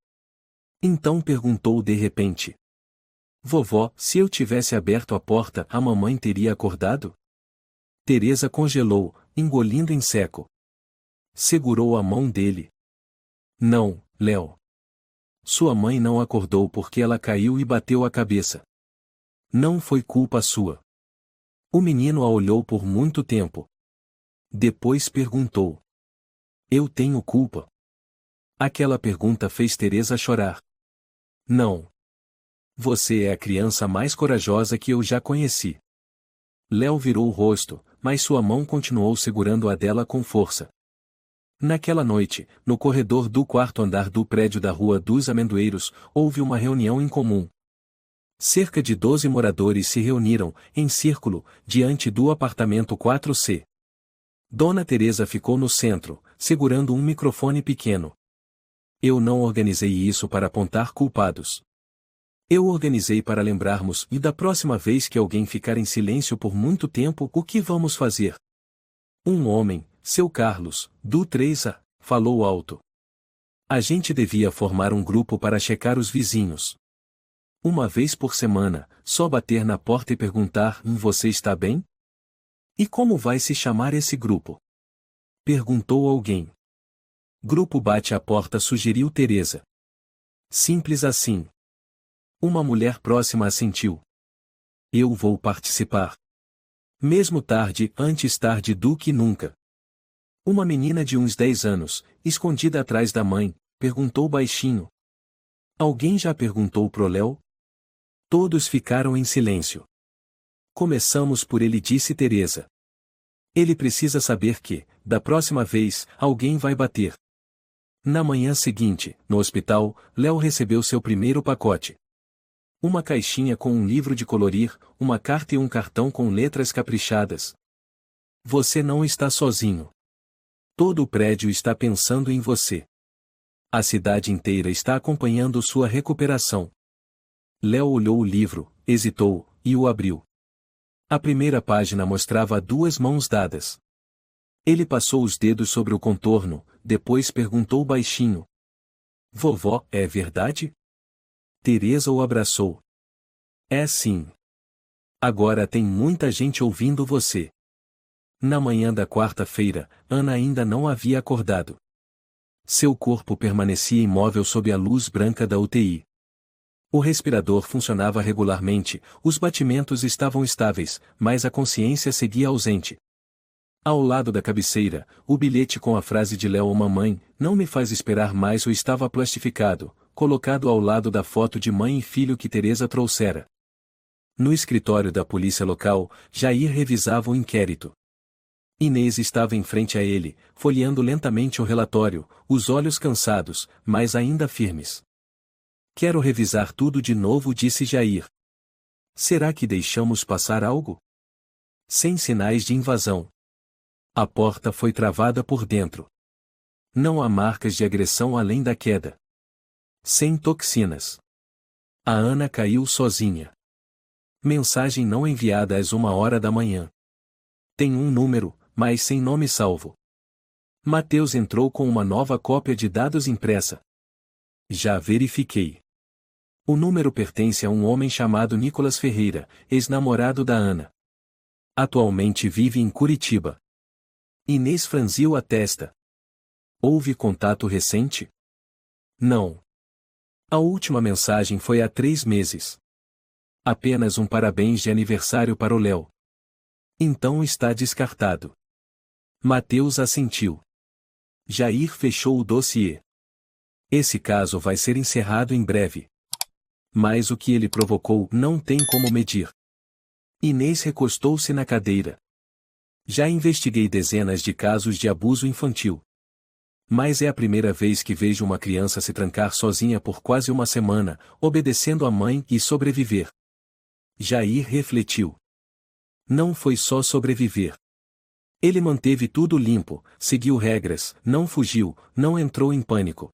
Então perguntou de repente. Vovó, se eu tivesse aberto a porta, a mamãe teria acordado? Teresa congelou, engolindo em seco. Segurou a mão dele. Não, Léo. Sua mãe não acordou porque ela caiu e bateu a cabeça. Não foi culpa sua. O menino a olhou por muito tempo. Depois perguntou. Eu tenho culpa? Aquela pergunta fez Teresa chorar. Não. Você é a criança mais corajosa que eu já conheci. Léo virou o rosto, mas sua mão continuou segurando a dela com força. Naquela noite, no corredor do quarto andar do prédio da Rua dos Amendoeiros, houve uma reunião em comum. Cerca de 12 moradores se reuniram, em círculo, diante do apartamento 4C. Dona Teresa ficou no centro, segurando um microfone pequeno. Eu não organizei isso para apontar culpados. Eu organizei para lembrarmos, e da próxima vez que alguém ficar em silêncio por muito tempo, o que vamos fazer? Um homem, seu Carlos, do 3A, falou alto. A gente devia formar um grupo para checar os vizinhos. Uma vez por semana, só bater na porta e perguntar: você está bem? E como vai se chamar esse grupo? Perguntou alguém. Grupo Bate a Porta, sugeriu Teresa. Simples assim. Uma mulher próxima assentiu. Eu vou participar. Mesmo tarde, antes tarde do que nunca. Uma menina de uns 10 anos, escondida atrás da mãe, perguntou baixinho. Alguém já perguntou pro Léo? Todos ficaram em silêncio. Começamos por ele, disse Teresa. Ele precisa saber que, da próxima vez, alguém vai bater. Na manhã seguinte, no hospital, Léo recebeu seu primeiro pacote. Uma caixinha com um livro de colorir, uma carta e um cartão com letras caprichadas. Você não está sozinho. Todo o prédio está pensando em você. A cidade inteira está acompanhando sua recuperação. Léo olhou o livro, hesitou, e o abriu. A primeira página mostrava 2 mãos dadas. Ele passou os dedos sobre o contorno, depois perguntou baixinho. Vovó, é verdade? Teresa o abraçou. É sim. Agora tem muita gente ouvindo você. Na manhã da quarta-feira, Ana ainda não havia acordado. Seu corpo permanecia imóvel sob a luz branca da UTI. O respirador funcionava regularmente, os batimentos estavam estáveis, mas a consciência seguia ausente. Ao lado da cabeceira, o bilhete com a frase de Léo: mamãe, não me faz esperar mais, estava plastificado, colocado ao lado da foto de mãe e filho que Teresa trouxera. No escritório da polícia local, Jair revisava o inquérito. Inês estava em frente a ele, folheando lentamente o relatório, os olhos cansados, mas ainda firmes. Quero revisar tudo de novo, disse Jair. Será que deixamos passar algo? Sem sinais de invasão. A porta foi travada por dentro. Não há marcas de agressão além da queda. Sem toxinas. A Ana caiu sozinha. Mensagem não enviada às 1h da manhã. Tem um número, mas sem nome salvo. Mateus entrou com uma nova cópia de dados impressa. Já verifiquei. O número pertence a um homem chamado Nicolas Ferreira, ex-namorado da Ana. Atualmente vive em Curitiba. Inês franziu a testa. Houve contato recente? Não. A última mensagem foi há 3 meses. Apenas um parabéns de aniversário para o Léo. Então está descartado. Mateus assentiu. Jair fechou o dossiê. Esse caso vai ser encerrado em breve. Mas o que ele provocou não tem como medir. Inês recostou-se na cadeira. Já investiguei dezenas de casos de abuso infantil. Mas é a primeira vez que vejo uma criança se trancar sozinha por quase uma semana, obedecendo à mãe e sobreviver. Jair refletiu. Não foi só sobreviver. Ele manteve tudo limpo, seguiu regras, não fugiu, não entrou em pânico.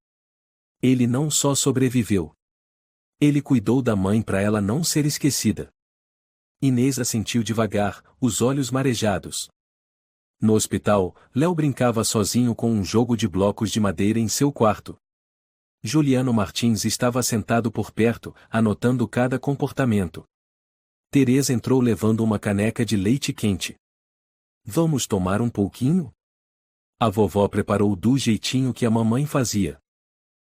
Ele não só sobreviveu. Ele cuidou da mãe para ela não ser esquecida. Inês assentiu devagar, os olhos marejados. No hospital, Léo brincava sozinho com um jogo de blocos de madeira em seu quarto. Juliano Martins estava sentado por perto, anotando cada comportamento. Teresa entrou levando uma caneca de leite quente. Vamos tomar um pouquinho? A vovó preparou do jeitinho que a mamãe fazia.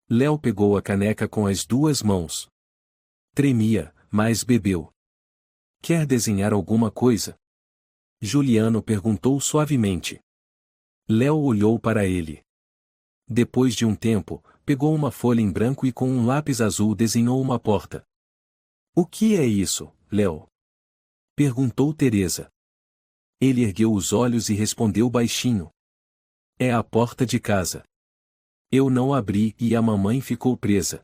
Léo pegou a caneca com as 2 mãos. Tremia, mas bebeu. Quer desenhar alguma coisa? Juliano perguntou suavemente. Léo olhou para ele. Depois de um tempo, pegou uma folha em branco e com um lápis azul desenhou uma porta. O que é isso, Léo? Perguntou Teresa. Ele ergueu os olhos e respondeu baixinho. É a porta de casa. Eu não abri e a mamãe ficou presa.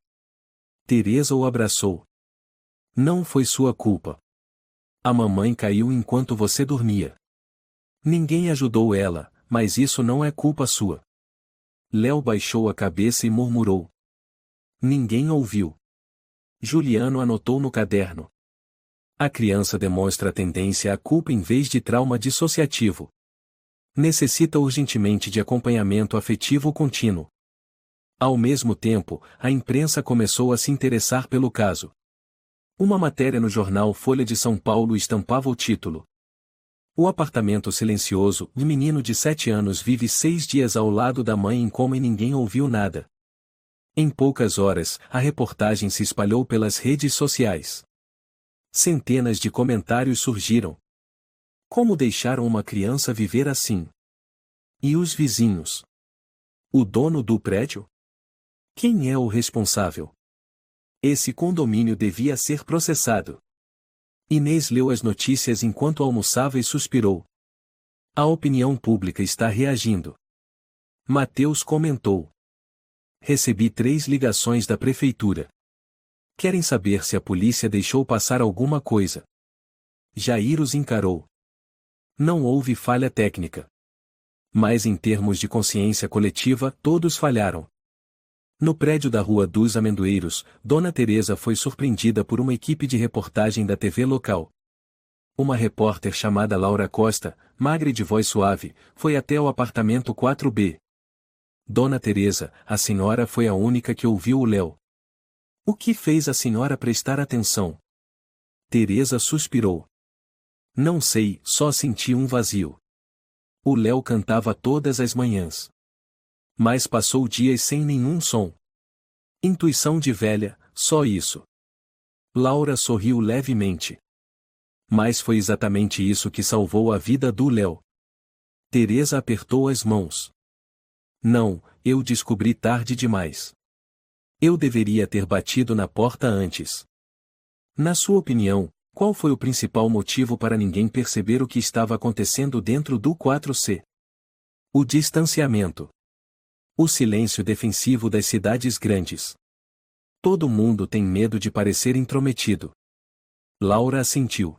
Teresa o abraçou. Não foi sua culpa. A mamãe caiu enquanto você dormia. Ninguém ajudou ela, mas isso não é culpa sua. Léo baixou a cabeça e murmurou. Ninguém ouviu. Juliano anotou no caderno. A criança demonstra tendência à culpa em vez de trauma dissociativo. Necessita urgentemente de acompanhamento afetivo contínuo. Ao mesmo tempo, a imprensa começou a se interessar pelo caso. Uma matéria no jornal Folha de São Paulo estampava o título. O apartamento silencioso, o menino de 7 anos vive 6 dias ao lado da mãe em coma e ninguém ouviu nada. Em poucas horas, a reportagem se espalhou pelas redes sociais. Centenas de comentários surgiram. Como deixaram uma criança viver assim? E os vizinhos? O dono do prédio? Quem é o responsável? Esse condomínio devia ser processado. Inês leu as notícias enquanto almoçava e suspirou. A opinião pública está reagindo. Mateus comentou. Recebi 3 ligações da prefeitura. Querem saber se a polícia deixou passar alguma coisa. Jair os encarou. Não houve falha técnica. Mas em termos de consciência coletiva, todos falharam. No prédio da Rua dos Amendoeiros, Dona Teresa foi surpreendida por uma equipe de reportagem da TV local. Uma repórter chamada Laura Costa, magra e de voz suave, foi até o apartamento 4B. Dona Teresa, a senhora foi a única que ouviu o Léo. O que fez a senhora prestar atenção? Teresa suspirou. Não sei, só senti um vazio. O Léo cantava todas as manhãs. Mas passou dias sem nenhum som. Intuição de velha, só isso. Laura sorriu levemente. Mas foi exatamente isso que salvou a vida do Léo. Teresa apertou as mãos. Não, eu descobri tarde demais. Eu deveria ter batido na porta antes. Na sua opinião, Qual foi o principal motivo para ninguém perceber o que estava acontecendo dentro do 4C? O distanciamento. O silêncio defensivo das cidades grandes. Todo mundo tem medo de parecer intrometido. Laura assentiu.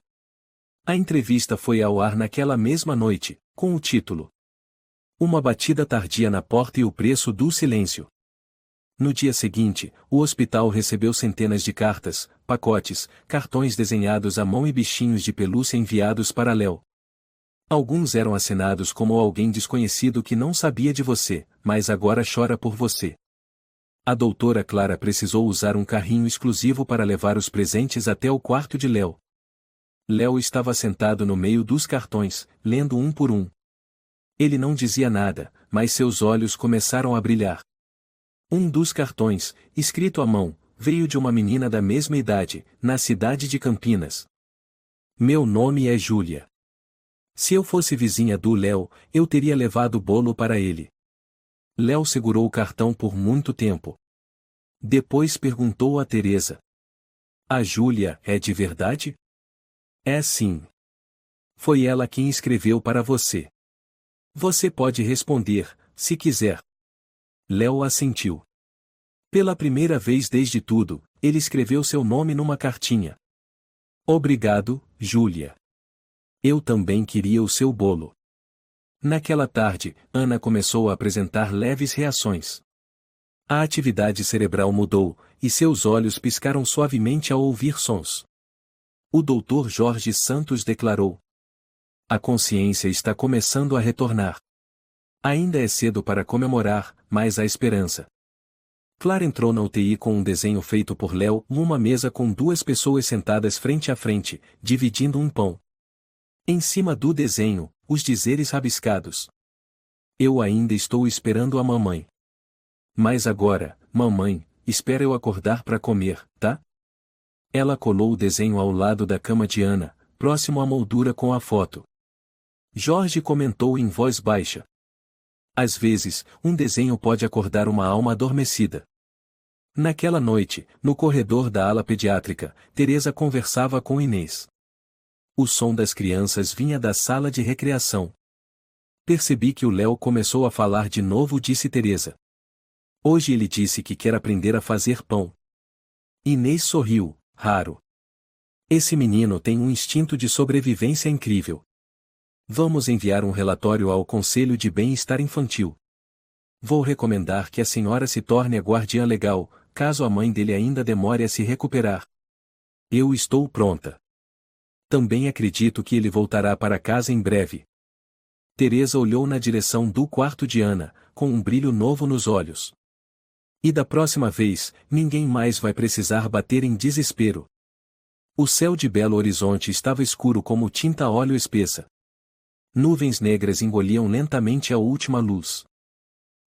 A entrevista foi ao ar naquela mesma noite, com o título Uma batida tardia na porta e o preço do silêncio. No dia seguinte, o hospital recebeu centenas de cartas, pacotes, cartões desenhados à mão e bichinhos de pelúcia enviados para Léo. Alguns eram assinados como alguém desconhecido que não sabia de você, mas agora chora por você. A doutora Clara precisou usar um carrinho exclusivo para levar os presentes até o quarto de Léo. Léo estava sentado no meio dos cartões, lendo um por um. Ele não dizia nada, mas seus olhos começaram a brilhar. Um dos cartões, escrito à mão, veio de uma menina da mesma idade, na cidade de Campinas. Meu nome é Júlia. Se eu fosse vizinha do Léo, eu teria levado bolo para ele. Léo segurou o cartão por muito tempo. Depois perguntou a Teresa. A Júlia é de verdade? É sim. Foi ela quem escreveu para você. Você pode responder, se quiser. Léo assentiu. Pela primeira vez desde tudo, ele escreveu seu nome numa cartinha. Obrigado, Júlia. Eu também queria o seu bolo. Naquela tarde, Ana começou a apresentar leves reações. A atividade cerebral mudou, e seus olhos piscaram suavemente ao ouvir sons. O Dr. Jorge Santos declarou. A consciência está começando a retornar. Ainda é cedo para comemorar, mas há esperança. Clara entrou na UTI com um desenho feito por Léo numa mesa com duas pessoas sentadas frente a frente, dividindo um pão. Em cima do desenho, os dizeres rabiscados. Eu ainda estou esperando a mamãe. Mas agora, mamãe, espera eu acordar para comer, tá? Ela colou o desenho ao lado da cama de Ana, próximo à moldura com a foto. Jorge comentou em voz baixa. Às vezes, um desenho pode acordar uma alma adormecida. Naquela noite, no corredor da ala pediátrica, Teresa conversava com Inês. O som das crianças vinha da sala de recreação. Percebi que o Léo começou a falar de novo, disse Teresa. Hoje ele disse que quer aprender a fazer pão. Inês sorriu, raro. Esse menino tem um instinto de sobrevivência incrível. Vamos enviar um relatório ao Conselho de Bem-Estar Infantil. Vou recomendar que a senhora se torne a guardiã legal, caso a mãe dele ainda demore a se recuperar. Eu estou pronta. Também acredito que ele voltará para casa em breve. Teresa olhou na direção do quarto de Ana, com um brilho novo nos olhos. E da próxima vez, ninguém mais vai precisar bater em desespero. O céu de Belo Horizonte estava escuro como tinta óleo espessa. Nuvens negras engoliam lentamente a última luz.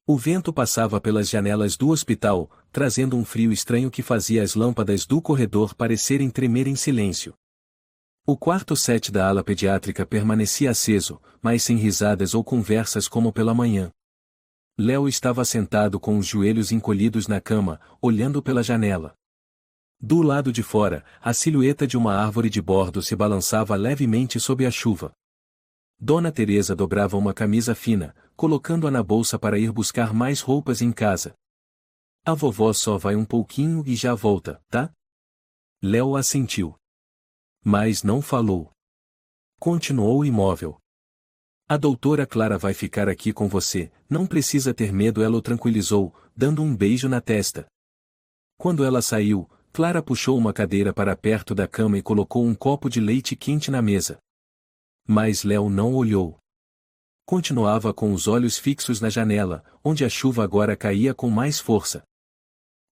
O vento passava pelas janelas do hospital, trazendo um frio estranho que fazia as lâmpadas do corredor parecerem tremer em silêncio. O quarto 7 da ala pediátrica permanecia aceso, mas sem risadas ou conversas como pela manhã. Léo estava sentado com os joelhos encolhidos na cama, olhando pela janela. Do lado de fora, a silhueta de uma árvore de bordo se balançava levemente sob a chuva. Dona Teresa dobrava uma camisa fina, colocando-a na bolsa para ir buscar mais roupas em casa. A vovó só vai um pouquinho e já volta, tá? Léo assentiu. Mas não falou. Continuou imóvel. A doutora Clara vai ficar aqui com você, não precisa ter medo, ela o tranquilizou, dando um beijo na testa. Quando ela saiu, Clara puxou uma cadeira para perto da cama e colocou um copo de leite quente na mesa. Mas Léo não olhou. Continuava com os olhos fixos na janela, onde a chuva agora caía com mais força.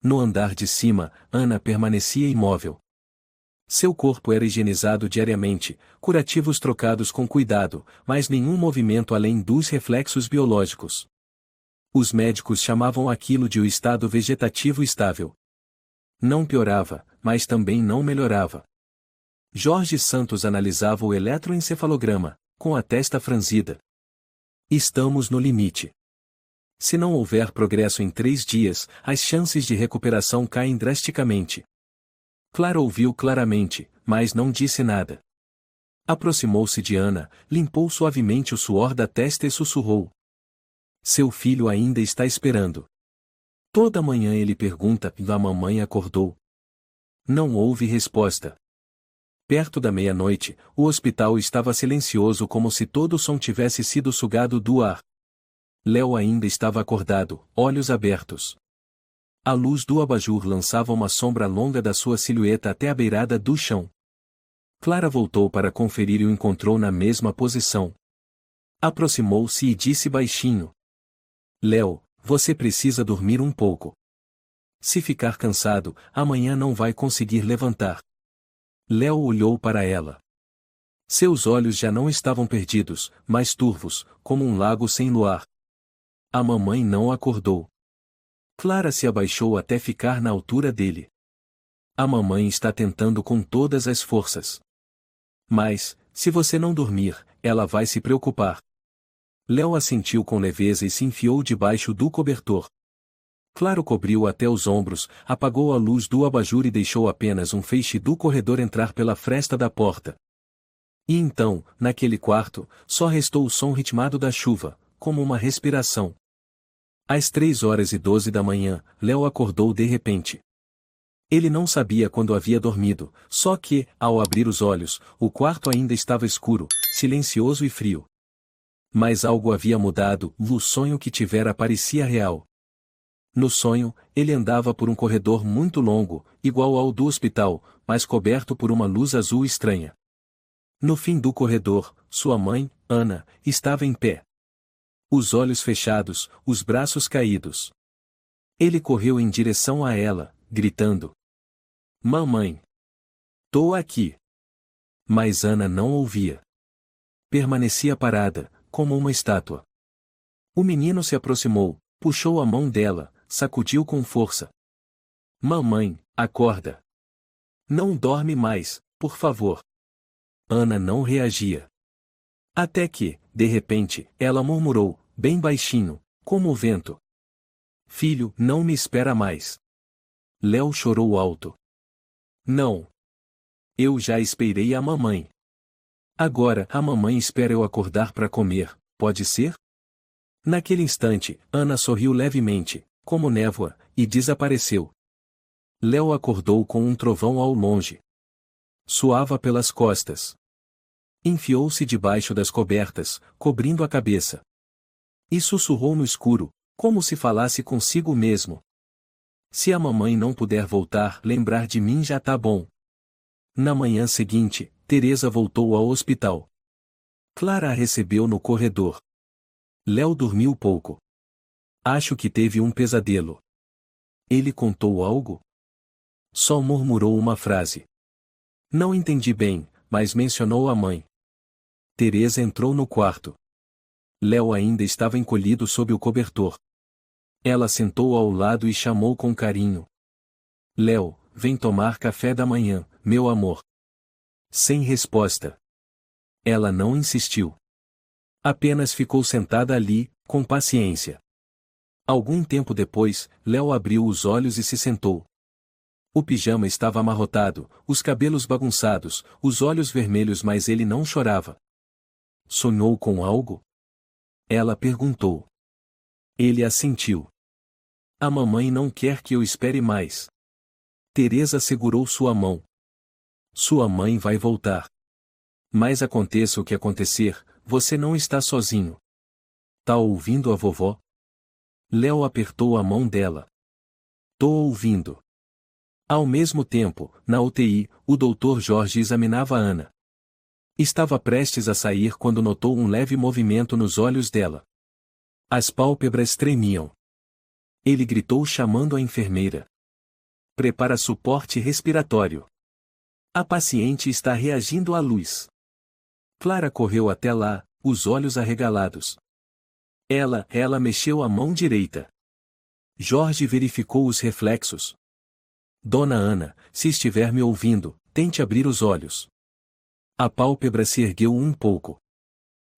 No andar de cima, Ana permanecia imóvel. Seu corpo era higienizado diariamente, curativos trocados com cuidado, mas nenhum movimento além dos reflexos biológicos. Os médicos chamavam aquilo de o estado vegetativo estável. Não piorava, mas também não melhorava. Jorge Santos analisava o eletroencefalograma, com a testa franzida. Estamos no limite. Se não houver progresso em 3 dias, as chances de recuperação caem drasticamente. Clara ouviu claramente, mas não disse nada. Aproximou-se de Ana, limpou suavemente o suor da testa e sussurrou: Seu filho ainda está esperando. Toda manhã ele pergunta: A mamãe acordou? Não houve resposta. Perto da meia-noite, o hospital estava silencioso como se todo o som tivesse sido sugado do ar. Léo ainda estava acordado, olhos abertos. A luz do abajur lançava uma sombra longa da sua silhueta até a beirada do chão. Clara voltou para conferir e o encontrou na mesma posição. Aproximou-se e disse baixinho: Léo, você precisa dormir um pouco. Se ficar cansado, amanhã não vai conseguir levantar. Léo olhou para ela. Seus olhos já não estavam perdidos, mas turvos, como um lago sem luar. A mamãe não acordou. Clara se abaixou até ficar na altura dele. A mamãe está tentando com todas as forças. Mas, se você não dormir, ela vai se preocupar. Léo assentiu com leveza e se enfiou debaixo do cobertor. Clara cobriu até os ombros, apagou a luz do abajur e deixou apenas um feixe do corredor entrar pela fresta da porta. E então, naquele quarto, só restou o som ritmado da chuva, como uma respiração. Às 3h12 da manhã, Léo acordou de repente. Ele não sabia quando havia dormido, só que, ao abrir os olhos, o quarto ainda estava escuro, silencioso e frio. Mas algo havia mudado, o sonho que tivera parecia real. No sonho, ele andava por um corredor muito longo, igual ao do hospital, mas coberto por uma luz azul estranha. No fim do corredor, sua mãe, Ana, estava em pé. Os olhos fechados, os braços caídos. Ele correu em direção a ela, gritando: Mamãe! Tô aqui! Mas Ana não ouvia. Permanecia parada, como uma estátua. O menino se aproximou, puxou a mão dela, sacudiu com força. Mamãe, acorda! Não dorme mais, por favor. Ana não reagia. Até que, de repente, ela murmurou, bem baixinho, como o vento: Filho, não me espera mais. Léo chorou alto. Não. Eu já esperei a mamãe. Agora a mamãe espera eu acordar para comer, pode ser? Naquele instante, Ana sorriu levemente, como névoa, e desapareceu. Léo acordou com um trovão ao longe. Suava pelas costas. Enfiou-se debaixo das cobertas, cobrindo a cabeça. E sussurrou no escuro, como se falasse consigo mesmo: Se a mamãe não puder voltar, lembrar de mim já tá bom. Na manhã seguinte, Teresa voltou ao hospital. Clara a recebeu no corredor. Léo dormiu pouco. Acho que teve um pesadelo. Ele contou algo? Só murmurou uma frase. Não entendi bem, mas mencionou a mãe. Teresa entrou no quarto. Léo ainda estava encolhido sob o cobertor. Ela sentou ao lado e chamou com carinho: Léo, vem tomar café da manhã, meu amor. Sem resposta. Ela não insistiu. Apenas ficou sentada ali, com paciência. Algum tempo depois, Léo abriu os olhos e se sentou. O pijama estava amarrotado, os cabelos bagunçados, os olhos vermelhos, mas ele não chorava. Sonhou com algo? Ela perguntou. Ele assentiu. A mamãe não quer que eu espere mais. Teresa segurou sua mão. Sua mãe vai voltar. Mas aconteça o que acontecer, você não está sozinho. Tá ouvindo a vovó? Léo apertou a mão dela. Tô ouvindo. Ao mesmo tempo, na UTI, o Dr. Jorge examinava Ana. Estava prestes a sair quando notou um leve movimento nos olhos dela. As pálpebras tremiam. Ele gritou chamando a enfermeira. Prepara suporte respiratório. A paciente está reagindo à luz. Clara correu até lá, os olhos arregalados. Ela mexeu a mão direita. Jorge verificou os reflexos. Dona Ana, se estiver me ouvindo, tente abrir os olhos. A pálpebra se ergueu um pouco.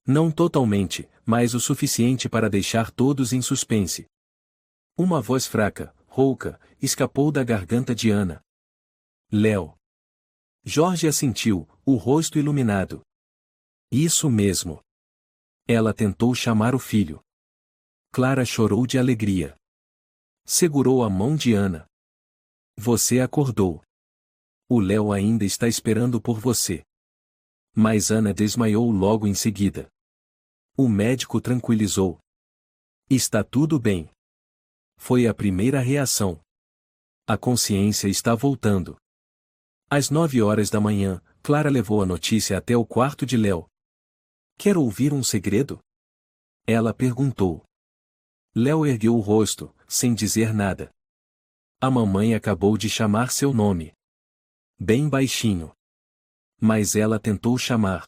Não totalmente, mas o suficiente para deixar todos em suspense. Uma voz fraca, rouca, escapou da garganta de Ana. Léo. Jorge assentiu, o rosto iluminado. Isso mesmo. Ela tentou chamar o filho. Clara chorou de alegria. Segurou a mão de Ana. Você acordou. O Léo ainda está esperando por você. Mas Ana desmaiou logo em seguida. O médico tranquilizou. Está tudo bem. Foi a primeira reação. A consciência está voltando. Às 9 horas da manhã, Clara levou a notícia até o quarto de Léo. Quer ouvir um segredo? Ela perguntou. Léo ergueu o rosto, sem dizer nada. A mamãe acabou de chamar seu nome. Bem baixinho. Mas ela tentou chamar.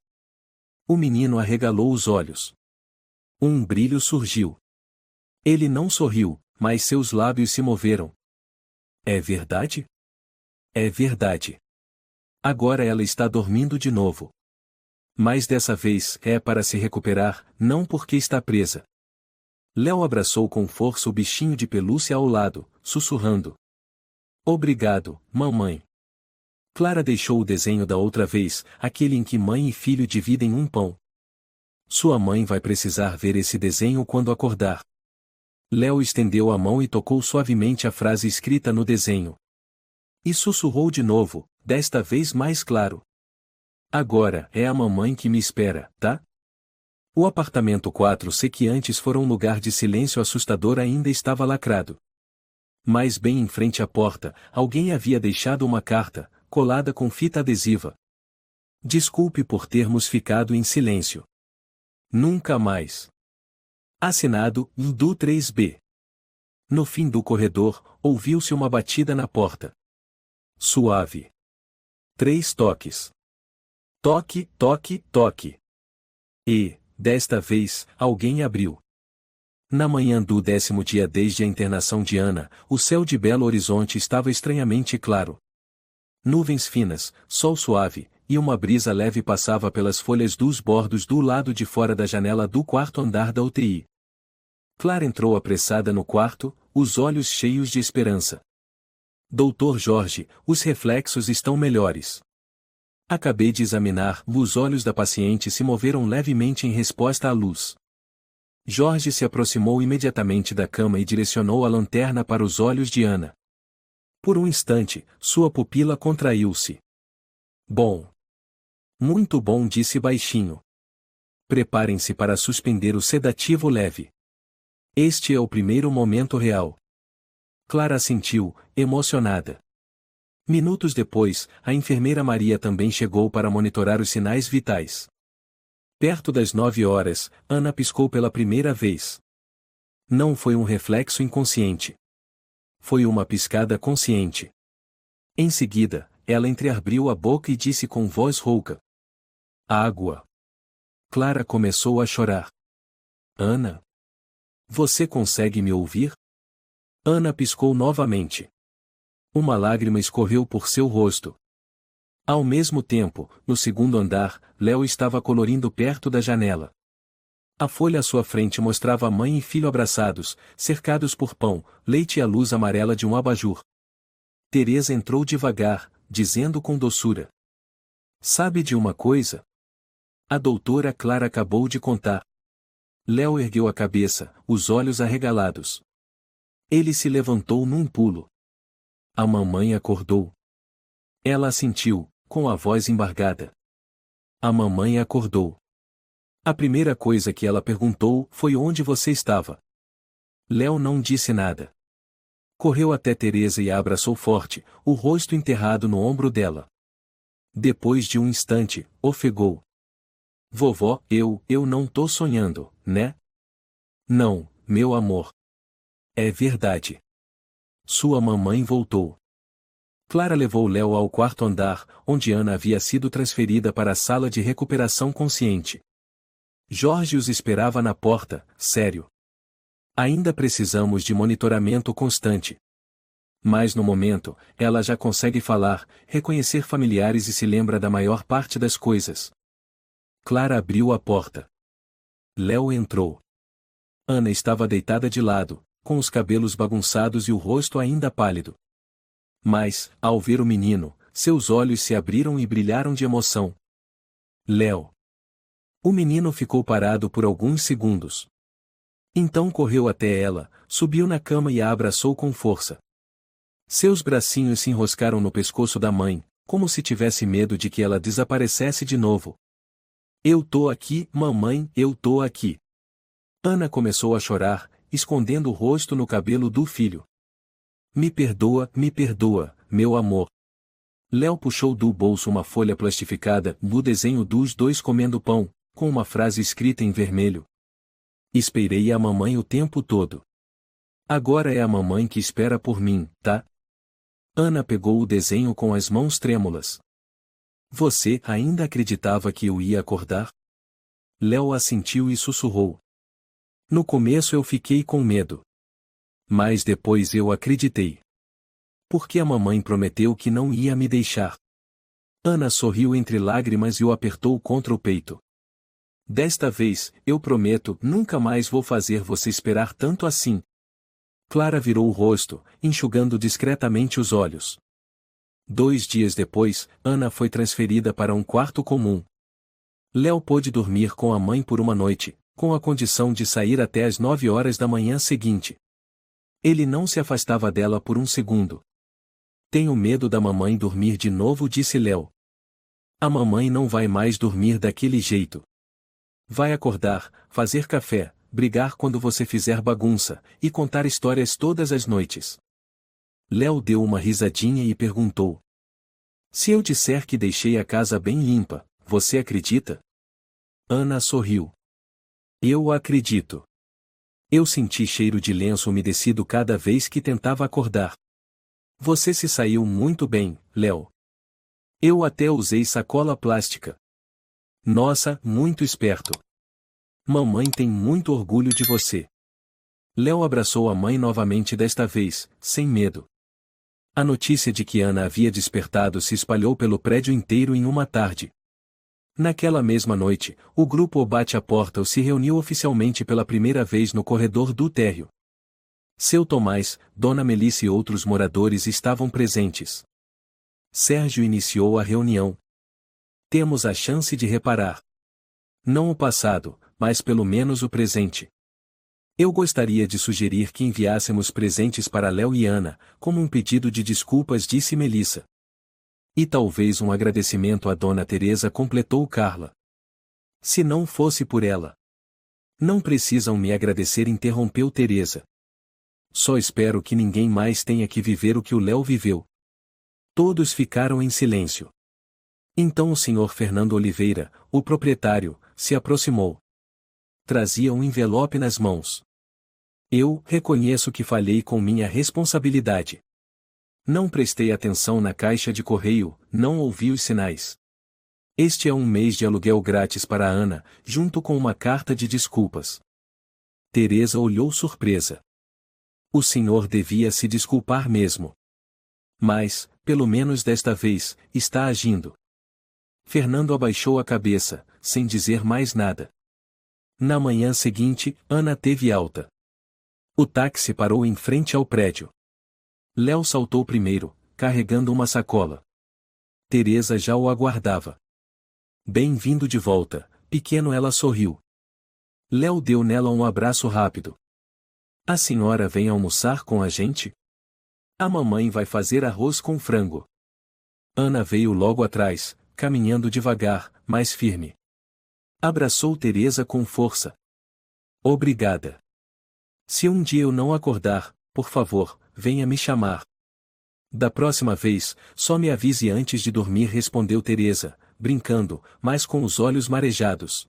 O menino arregalou os olhos. Um brilho surgiu. Ele não sorriu, mas seus lábios se moveram. É verdade? É verdade. Agora ela está dormindo de novo. Mas dessa vez é para se recuperar, não porque está presa. Léo abraçou com força o bichinho de pelúcia ao lado, sussurrando. Obrigado, mamãe. Clara deixou o desenho da outra vez, aquele em que mãe e filho dividem um pão. Sua mãe vai precisar ver esse desenho quando acordar. Léo estendeu a mão e tocou suavemente a frase escrita no desenho. E sussurrou de novo, desta vez mais claro. Agora é a mamãe que me espera, tá? O apartamento 4C, que antes fora um lugar de silêncio assustador, ainda estava lacrado. Mas bem em frente à porta, alguém havia deixado uma carta, colada com fita adesiva. Desculpe por termos ficado em silêncio. Nunca mais. Assinado, do 3B. No fim do corredor, ouviu-se uma batida na porta. Suave. 3 toques. Toque, toque, toque. E, desta vez, alguém abriu. Na manhã do 10º dia desde a internação de Ana, o céu de Belo Horizonte estava estranhamente claro. Nuvens finas, sol suave, e uma brisa leve passava pelas folhas dos bordos do lado de fora da janela do quarto andar da UTI. Clara entrou apressada no quarto, os olhos cheios de esperança. Doutor Jorge, os reflexos estão melhores. Acabei de examinar, os olhos da paciente se moveram levemente em resposta à luz. Jorge se aproximou imediatamente da cama e direcionou a lanterna para os olhos de Ana. Por um instante, sua pupila contraiu-se. Bom. Muito bom, disse baixinho. Preparem-se para suspender o sedativo leve. Este é o primeiro momento real. Clara assentiu, emocionada. Minutos depois, a enfermeira Maria também chegou para monitorar os sinais vitais. Perto das 9 horas, Ana piscou pela primeira vez. Não foi um reflexo inconsciente. Foi uma piscada consciente. Em seguida, ela entreabriu a boca e disse com voz rouca. Água. Clara começou a chorar. Ana? Você consegue me ouvir? Ana piscou novamente. Uma lágrima escorreu por seu rosto. Ao mesmo tempo, no segundo andar, Léo estava colorindo perto da janela. A folha à sua frente mostrava mãe e filho abraçados, cercados por pão, leite e a luz amarela de um abajur. Teresa entrou devagar, dizendo com doçura. Sabe de uma coisa? A doutora Clara acabou de contar. Léo ergueu a cabeça, os olhos arregalados. Ele se levantou num pulo. A mamãe acordou. Ela assentiu, com a voz embargada. A mamãe acordou. A primeira coisa que ela perguntou foi onde você estava. Léo não disse nada. Correu até Teresa e a abraçou forte, o rosto enterrado no ombro dela. Depois de um instante, ofegou. Vovó, eu não tô sonhando, né? Não, meu amor. É verdade. Sua mamãe voltou. Clara levou Léo ao quarto andar, onde Ana havia sido transferida para a sala de recuperação consciente. Jorge os esperava na porta, sério. Ainda precisamos de monitoramento constante. Mas no momento, ela já consegue falar, reconhecer familiares e se lembra da maior parte das coisas. Clara abriu a porta. Léo entrou. Ana estava deitada de lado, com os cabelos bagunçados e o rosto ainda pálido. Mas, ao ver o menino, seus olhos se abriram e brilharam de emoção. Léo. O menino ficou parado por alguns segundos. Então correu até ela, subiu na cama e a abraçou com força. Seus bracinhos se enroscaram no pescoço da mãe, como se tivesse medo de que ela desaparecesse de novo. Eu tô aqui, mamãe, eu tô aqui. Ana começou a chorar, escondendo o rosto no cabelo do filho. Me perdoa, meu amor. Léo puxou do bolso uma folha plastificada no desenho dos dois comendo pão, com uma frase escrita em vermelho. Esperei a mamãe o tempo todo. Agora é a mamãe que espera por mim, tá? Ana pegou o desenho com as mãos trêmulas. Você ainda acreditava que eu ia acordar? Léo assentiu e sussurrou. No começo eu fiquei com medo. Mas depois eu acreditei. Porque a mamãe prometeu que não ia me deixar. Ana sorriu entre lágrimas e o apertou contra o peito. Desta vez, eu prometo, nunca mais vou fazer você esperar tanto assim. Clara virou o rosto, enxugando discretamente os olhos. 2 dias depois, Ana foi transferida para um quarto comum. Léo pôde dormir com a mãe por uma noite, com a condição de sair até às 9 horas da manhã seguinte. Ele não se afastava dela por um segundo. Tenho medo da mamãe dormir de novo, disse Léo. A mamãe não vai mais dormir daquele jeito. Vai acordar, fazer café, brigar quando você fizer bagunça, e contar histórias todas as noites. Léo deu uma risadinha e perguntou. Se eu disser que deixei a casa bem limpa, você acredita? Ana sorriu. Eu acredito. Eu senti cheiro de lenço umedecido cada vez que tentava acordar. Você se saiu muito bem, Léo. Eu até usei sacola plástica. Nossa, muito esperto. Mamãe tem muito orgulho de você. Léo abraçou a mãe novamente desta vez, sem medo. A notícia de que Ana havia despertado se espalhou pelo prédio inteiro em uma tarde. Naquela mesma noite, o grupo O Bate a Porta se reuniu oficialmente pela primeira vez no corredor do térreo. Seu Tomás, Dona Melissa e outros moradores estavam presentes. Sérgio iniciou a reunião. Temos a chance de reparar. Não o passado, mas pelo menos o presente. Eu gostaria de sugerir que enviássemos presentes para Léo e Ana, como um pedido de desculpas, disse Melissa. E talvez um agradecimento à Dona Teresa, completou Carla. Se não fosse por ela. Não precisam me agradecer, interrompeu Teresa. Só espero que ninguém mais tenha que viver o que o Léo viveu. Todos ficaram em silêncio. Então o Sr. Fernando Oliveira, o proprietário, se aproximou. Trazia um envelope nas mãos. Eu reconheço que falhei com minha responsabilidade. Não prestei atenção na caixa de correio, não ouvi os sinais. Este é um mês de aluguel grátis para a Ana, junto com uma carta de desculpas. Teresa olhou surpresa. O senhor devia se desculpar mesmo. Mas, pelo menos desta vez, está agindo. Fernando abaixou a cabeça, sem dizer mais nada. Na manhã seguinte, Ana teve alta. O táxi parou em frente ao prédio. Léo saltou primeiro, carregando uma sacola. Teresa já o aguardava. Bem-vindo de volta, pequeno, ela sorriu. Léo deu nela um abraço rápido. A senhora vem almoçar com a gente? A mamãe vai fazer arroz com frango. Ana veio logo atrás, caminhando devagar, mas firme. Abraçou Teresa com força. Obrigada. Se um dia eu não acordar, por favor, venha me chamar. Da próxima vez, só me avise antes de dormir, respondeu Teresa, brincando, mas com os olhos marejados.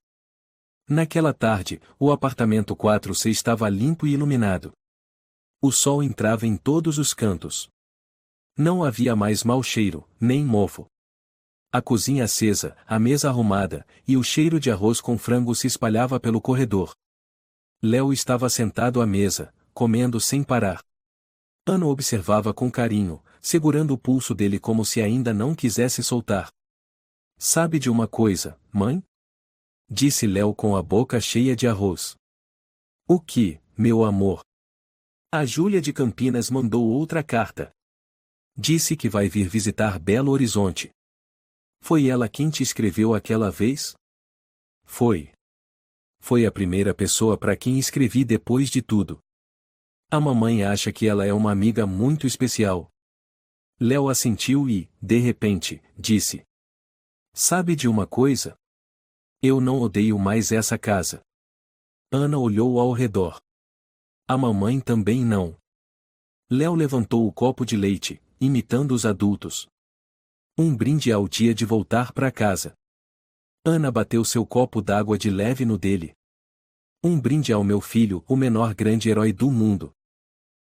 Naquela tarde, o apartamento 4C estava limpo e iluminado. O sol entrava em todos os cantos. Não havia mais mau cheiro, nem mofo. A cozinha acesa, a mesa arrumada, e o cheiro de arroz com frango se espalhava pelo corredor. Léo estava sentado à mesa, comendo sem parar. Ana observava com carinho, segurando o pulso dele como se ainda não quisesse soltar. Sabe de uma coisa, mãe? Disse Léo com a boca cheia de arroz. O que, meu amor? A Júlia de Campinas mandou outra carta. Disse que vai vir visitar Belo Horizonte. Foi ela quem te escreveu aquela vez? Foi. Foi a primeira pessoa para quem escrevi depois de tudo. A mamãe acha que ela é uma amiga muito especial. Léo assentiu e, de repente, disse: Sabe de uma coisa? Eu não odeio mais essa casa. Ana olhou ao redor. A mamãe também não. Léo levantou o copo de leite, imitando os adultos. Um brinde ao dia de voltar para casa. Ana bateu seu copo d'água de leve no dele. Um brinde ao meu filho, o menor grande herói do mundo.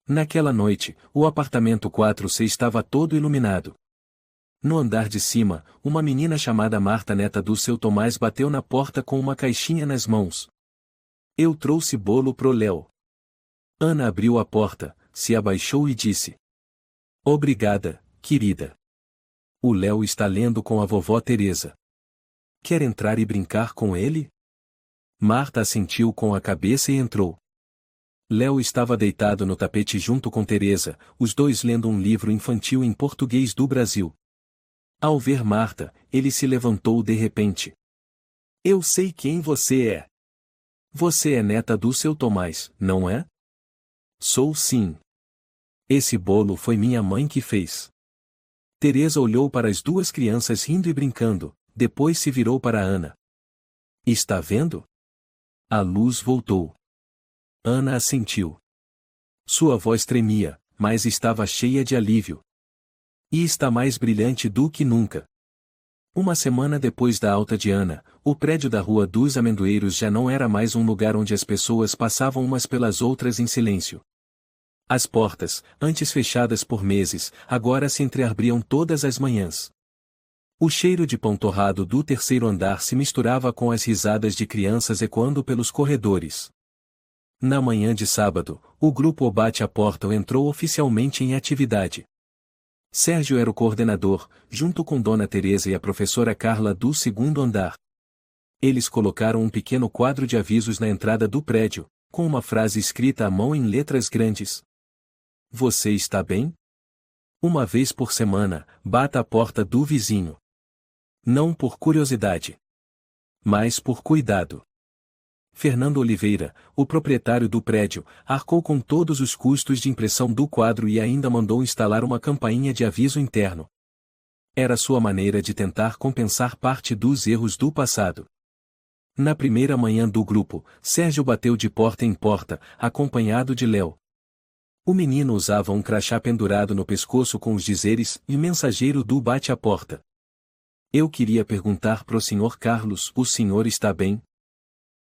Naquela noite, o apartamento 4C estava todo iluminado. No andar de cima, uma menina chamada Marta, neta do seu Tomás, bateu na porta com uma caixinha nas mãos. Eu trouxe bolo pro Léo. Ana abriu a porta, se abaixou e disse: Obrigada, querida. O Léo está lendo com a vovó Teresa. Quer entrar e brincar com ele? Marta assentiu com a cabeça e entrou. Léo estava deitado no tapete junto com Teresa, os dois lendo um livro infantil em português do Brasil. Ao ver Marta, ele se levantou de repente. Eu sei quem você é. Você é neta do seu Tomás, não é? Sou sim. Esse bolo foi minha mãe que fez. Teresa olhou para as duas crianças rindo e brincando, depois se virou para Ana. Está vendo? A luz voltou. Ana assentiu. Sua voz tremia, mas estava cheia de alívio. E está mais brilhante do que nunca. Uma semana depois da alta de Ana, o prédio da Rua dos Amendoeiros já não era mais um lugar onde as pessoas passavam umas pelas outras em silêncio. As portas, antes fechadas por meses, agora se entreabriam todas as manhãs. O cheiro de pão torrado do terceiro andar se misturava com as risadas de crianças ecoando pelos corredores. Na manhã de sábado, o grupo O Bate a Porta entrou oficialmente em atividade. Sérgio era o coordenador, junto com Dona Teresa e a professora Carla do segundo andar. Eles colocaram um pequeno quadro de avisos na entrada do prédio, com uma frase escrita à mão em letras grandes. Você está bem? Uma vez por semana, bata a porta do vizinho. Não por curiosidade, mas por cuidado. Fernando Oliveira, o proprietário do prédio, arcou com todos os custos de impressão do quadro e ainda mandou instalar uma campainha de aviso interno. Era sua maneira de tentar compensar parte dos erros do passado. Na primeira manhã do grupo, Sérgio bateu de porta em porta, acompanhado de Léo. O menino usava um crachá pendurado no pescoço com os dizeres e mensageiro do bate a porta. Eu queria perguntar pro Sr. Carlos, o senhor está bem?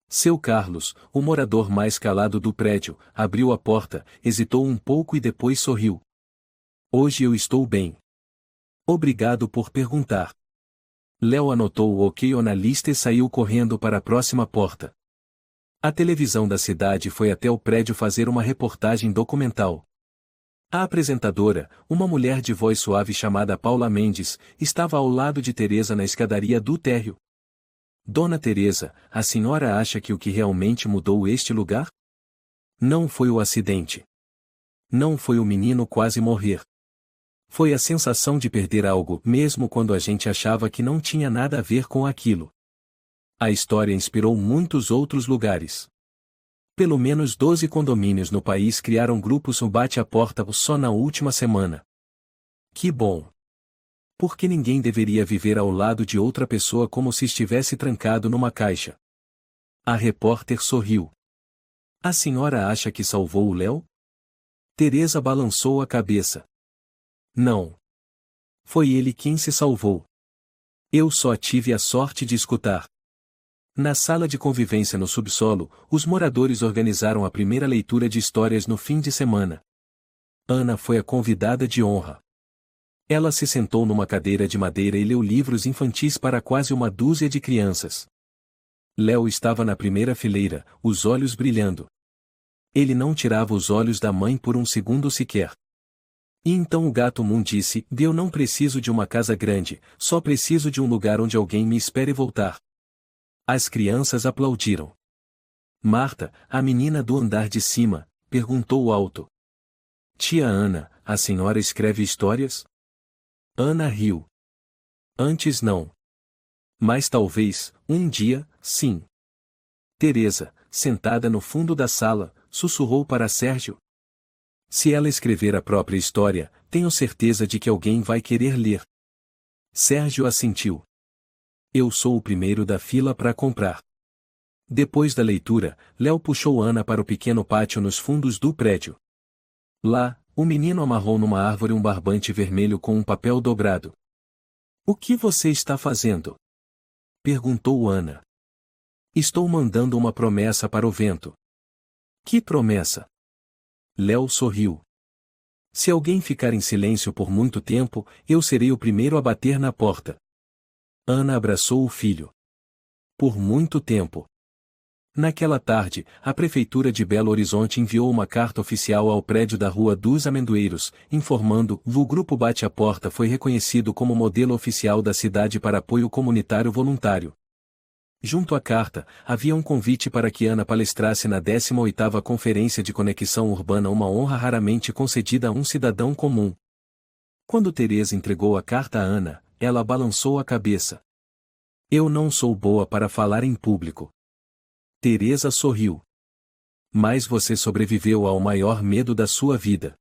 Seu Carlos, o morador mais calado do prédio, abriu a porta, hesitou um pouco e depois sorriu. Hoje eu estou bem. Obrigado por perguntar. Léo anotou o ok na lista e saiu correndo para a próxima porta. A televisão da cidade foi até o prédio fazer uma reportagem documental. A apresentadora, uma mulher de voz suave chamada Paula Mendes, estava ao lado de Teresa na escadaria do térreo. Dona Teresa, a senhora acha que o que realmente mudou este lugar? Não foi o acidente. Não foi o menino quase morrer. Foi a sensação de perder algo, mesmo quando a gente achava que não tinha nada a ver com aquilo. A história inspirou muitos outros lugares. Pelo menos 12 condomínios no país criaram grupos no Bate a Porta só na última semana. Que bom! Porque ninguém deveria viver ao lado de outra pessoa como se estivesse trancado numa caixa. A repórter sorriu. A senhora acha que salvou o Léo? Teresa balançou a cabeça. Não. Foi ele quem se salvou. Eu só tive a sorte de escutar. Na sala de convivência no subsolo, os moradores organizaram a primeira leitura de histórias no fim de semana. Ana foi a convidada de honra. Ela se sentou numa cadeira de madeira e leu livros infantis para quase uma dúzia de crianças. Léo estava na primeira fileira, os olhos brilhando. Ele não tirava os olhos da mãe por um segundo sequer. E então o gato Moon disse: Eu não preciso de uma casa grande, só preciso de um lugar onde alguém me espere voltar. As crianças aplaudiram. Marta, a menina do andar de cima, perguntou alto. Tia Ana, a senhora escreve histórias? Ana riu. Antes não. Mas talvez, um dia, sim. Teresa, sentada no fundo da sala, sussurrou para Sérgio. Se ela escrever a própria história, tenho certeza de que alguém vai querer ler. Sérgio assentiu. Eu sou o primeiro da fila para comprar. Depois da leitura, Léo puxou Ana para o pequeno pátio nos fundos do prédio. Lá, o menino amarrou numa árvore um barbante vermelho com um papel dobrado. O que você está fazendo? Perguntou Ana. Estou mandando uma promessa para o vento. Que promessa? Léo sorriu. Se alguém ficar em silêncio por muito tempo, eu serei o primeiro a bater na porta. Ana abraçou o filho. Por muito tempo. Naquela tarde, a Prefeitura de Belo Horizonte enviou uma carta oficial ao prédio da Rua dos Amendoeiros, informando que o Grupo Bate a Porta foi reconhecido como modelo oficial da cidade para apoio comunitário voluntário. Junto à carta, havia um convite para que Ana palestrasse na 18ª Conferência de Conexão Urbana, uma honra raramente concedida a um cidadão comum. Quando Teresa entregou a carta a Ana, ela balançou a cabeça. Eu não sou boa para falar em público. Teresa sorriu. Mas você sobreviveu ao maior medo da sua vida.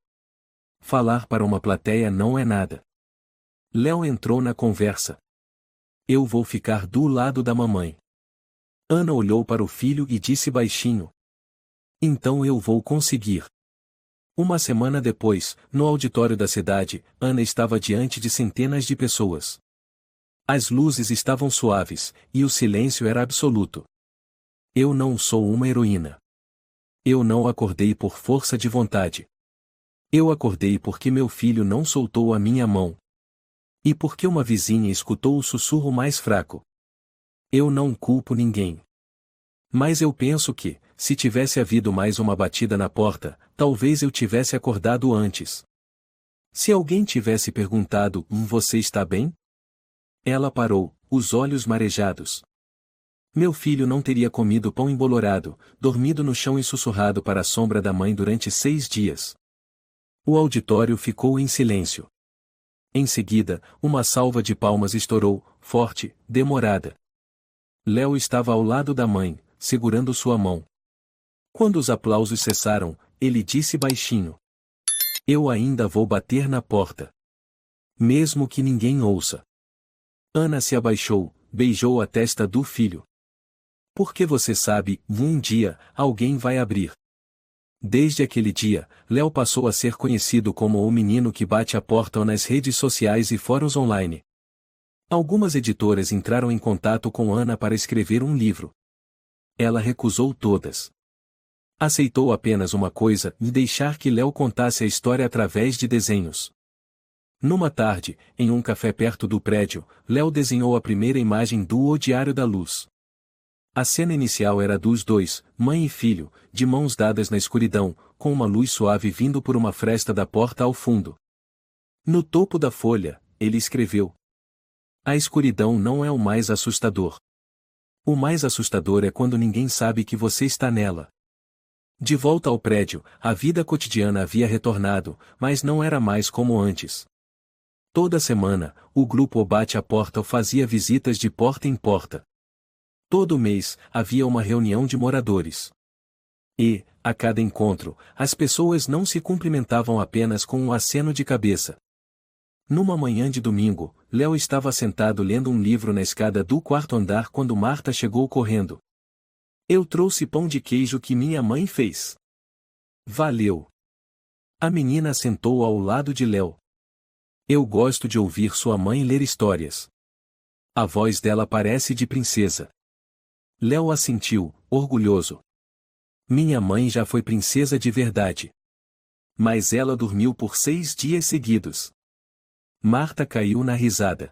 Falar para uma plateia não é nada. Léo entrou na conversa. Eu vou ficar do lado da mamãe. Ana olhou para o filho e disse baixinho. Então eu vou conseguir. Uma semana depois, no auditório da cidade, Ana estava diante de centenas de pessoas. As luzes estavam suaves, e o silêncio era absoluto. Eu não sou uma heroína. Eu não acordei por força de vontade. Eu acordei porque meu filho não soltou a minha mão. E porque uma vizinha escutou o sussurro mais fraco. Eu não culpo ninguém. Mas eu penso que, se tivesse havido mais uma batida na porta, talvez eu tivesse acordado antes. Se alguém tivesse perguntado, você está bem? Ela parou, os olhos marejados. Meu filho não teria comido pão embolorado, dormido no chão e sussurrado para a sombra da mãe durante 6 dias. O auditório ficou em silêncio. Em seguida, uma salva de palmas estourou, forte, demorada. Léo estava ao lado da mãe, segurando sua mão. Quando os aplausos cessaram, ele disse baixinho. Eu ainda vou bater na porta. Mesmo que ninguém ouça. Ana se abaixou, beijou a testa do filho. Porque você sabe, um dia, alguém vai abrir. Desde aquele dia, Léo passou a ser conhecido como o menino que bate a porta nas redes sociais e fóruns online. Algumas editoras entraram em contato com Ana para escrever um livro. Ela recusou todas. Aceitou apenas uma coisa, deixar que Léo contasse a história através de desenhos. Numa tarde, em um café perto do prédio, Léo desenhou a primeira imagem do O Diário da Luz. A cena inicial era dos dois, mãe e filho, de mãos dadas na escuridão, com uma luz suave vindo por uma fresta da porta ao fundo. No topo da folha, ele escreveu: A escuridão não é o mais assustador. O mais assustador é quando ninguém sabe que você está nela. De volta ao prédio, a vida cotidiana havia retornado, mas não era mais como antes. Toda semana, o grupo Bate a Porta fazia visitas de porta em porta. Todo mês, havia uma reunião de moradores. E, a cada encontro, as pessoas não se cumprimentavam apenas com um aceno de cabeça. Numa manhã de domingo, Léo estava sentado lendo um livro na escada do 4º andar quando Marta chegou correndo. Eu trouxe pão de queijo que minha mãe fez. Valeu. A menina sentou ao lado de Léo. Eu gosto de ouvir sua mãe ler histórias. A voz dela parece de princesa. Léo assentiu, orgulhoso. Minha mãe já foi princesa de verdade. Mas ela dormiu por 6 dias seguidos. Marta caiu na risada.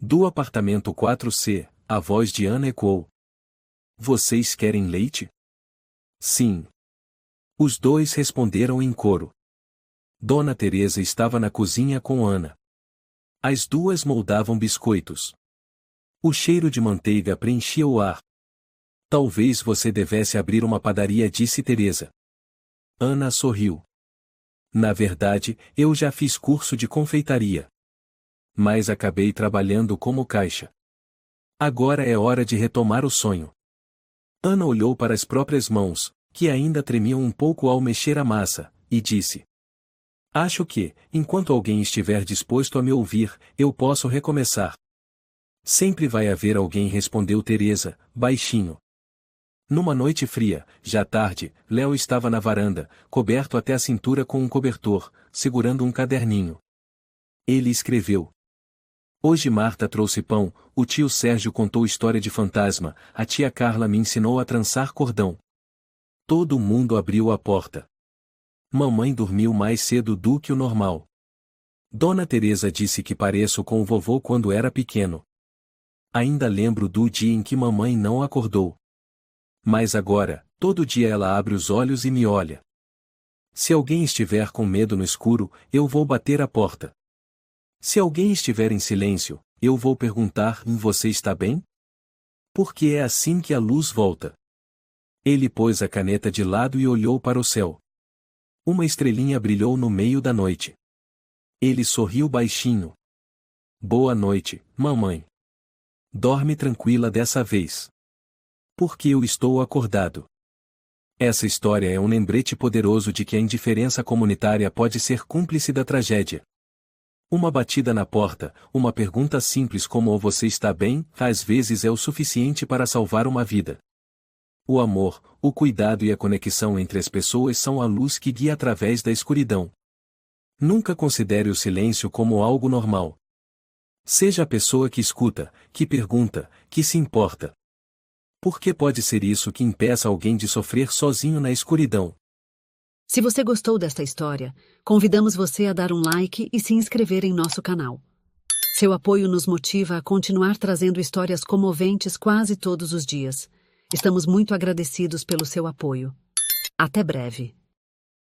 Do apartamento 4C, a voz de Ana ecoou. Vocês querem leite? Sim. Os dois responderam em coro. Dona Teresa estava na cozinha com Ana. As duas moldavam biscoitos. O cheiro de manteiga preenchia o ar. Talvez você devesse abrir uma padaria, disse Teresa. Ana sorriu. Na verdade, eu já fiz curso de confeitaria. Mas acabei trabalhando como caixa. Agora é hora de retomar o sonho. Ana olhou para as próprias mãos, que ainda tremiam um pouco ao mexer a massa, e disse: Acho que, enquanto alguém estiver disposto a me ouvir, eu posso recomeçar. Sempre vai haver alguém, respondeu Teresa, baixinho. Numa noite fria, já tarde, Léo estava na varanda, coberto até a cintura com um cobertor, segurando um caderninho. Ele escreveu: Hoje Marta trouxe pão, o tio Sérgio contou história de fantasma, a tia Carla me ensinou a trançar cordão. Todo mundo abriu a porta. Mamãe dormiu mais cedo do que o normal. Dona Teresa disse que pareço com o vovô quando era pequeno. Ainda lembro do dia em que mamãe não acordou. Mas agora, todo dia ela abre os olhos e me olha. Se alguém estiver com medo no escuro, eu vou bater a porta. Se alguém estiver em silêncio, eu vou perguntar: Você está bem? Porque é assim que a luz volta. Ele pôs a caneta de lado e olhou para o céu. Uma estrelinha brilhou no meio da noite. Ele sorriu baixinho. Boa noite, mamãe. Dorme tranquila dessa vez. Porque eu estou acordado. Essa história é um lembrete poderoso de que a indiferença comunitária pode ser cúmplice da tragédia. Uma batida na porta, uma pergunta simples como você está bem, às vezes é o suficiente para salvar uma vida. O amor, o cuidado e a conexão entre as pessoas são a luz que guia através da escuridão. Nunca considere o silêncio como algo normal. Seja a pessoa que escuta, que pergunta, que se importa. Porque pode ser isso que impeça alguém de sofrer sozinho na escuridão. Se você gostou desta história, convidamos você a dar um like e se inscrever em nosso canal. Seu apoio nos motiva a continuar trazendo histórias comoventes quase todos os dias. Estamos muito agradecidos pelo seu apoio. Até breve.